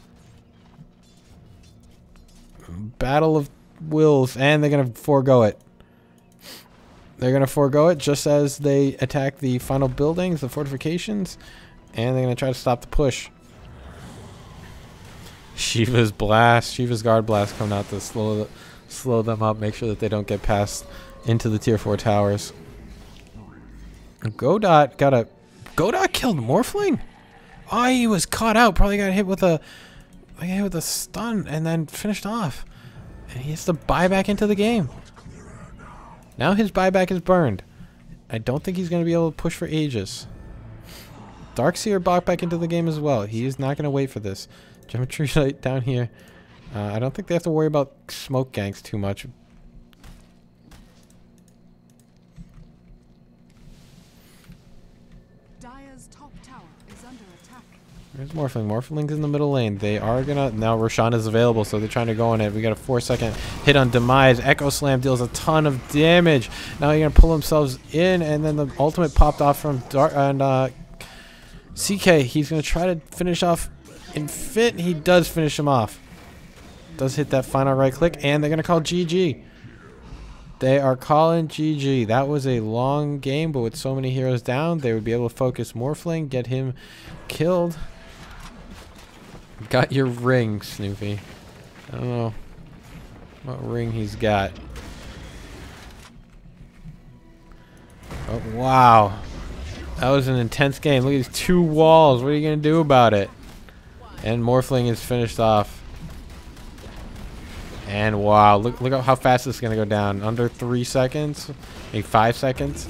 Battle of wills, and they're gonna forego it. They're going to forego it just as they attack the final buildings, the fortifications, and they're going to try to stop the push. Shiva's blast, Shiva's guard blast coming out to slow them up, make sure that they don't get past into the tier 4 towers. Godot killed Morphling? Oh, he was caught out, probably got hit with a stun and then finished off. And he has to buy back into the game. Now his buyback is burned. I don't think he's going to be able to push for ages. Darkseer bought back into the game as well. He is not going to wait for this. Geometry Light down here. I don't think they have to worry about smoke ganks too much. Dire's top tower is under attack. There's Morphling. Morphling's in the middle lane. They are gonna... Now Roshan is available, so they're trying to go on it. We got a 4-second hit on Demise. Echo Slam deals a ton of damage. Now they're gonna pull themselves in, and then the ultimate popped off from CK. He's gonna try to finish off Infit. He does finish him off. Does hit that final right click, and they're gonna call GG. They are calling GG. That was a long game, but with so many heroes down, they would be able to focus Morphling, get him killed. Got your ring, Snoopy. I don't know what ring he's got. Oh, wow. That was an intense game. Look at these 2 walls. What are you going to do about it? And Morphling is finished off. And wow, look at how fast this is going to go down. Under 3 seconds? Maybe 5 seconds?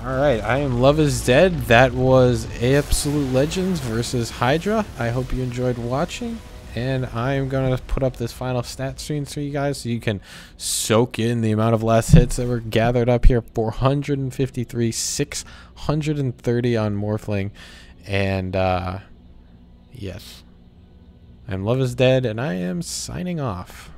Alright, I am Love is Dead. That was Absolute Legends versus Hydra. I hope you enjoyed watching. And I am going to put up this final stat screen for you guys so you can soak in the amount of last hits that were gathered up here. 453, 630 on Morphling. And, yes. I'm Love is Dead, and I am signing off.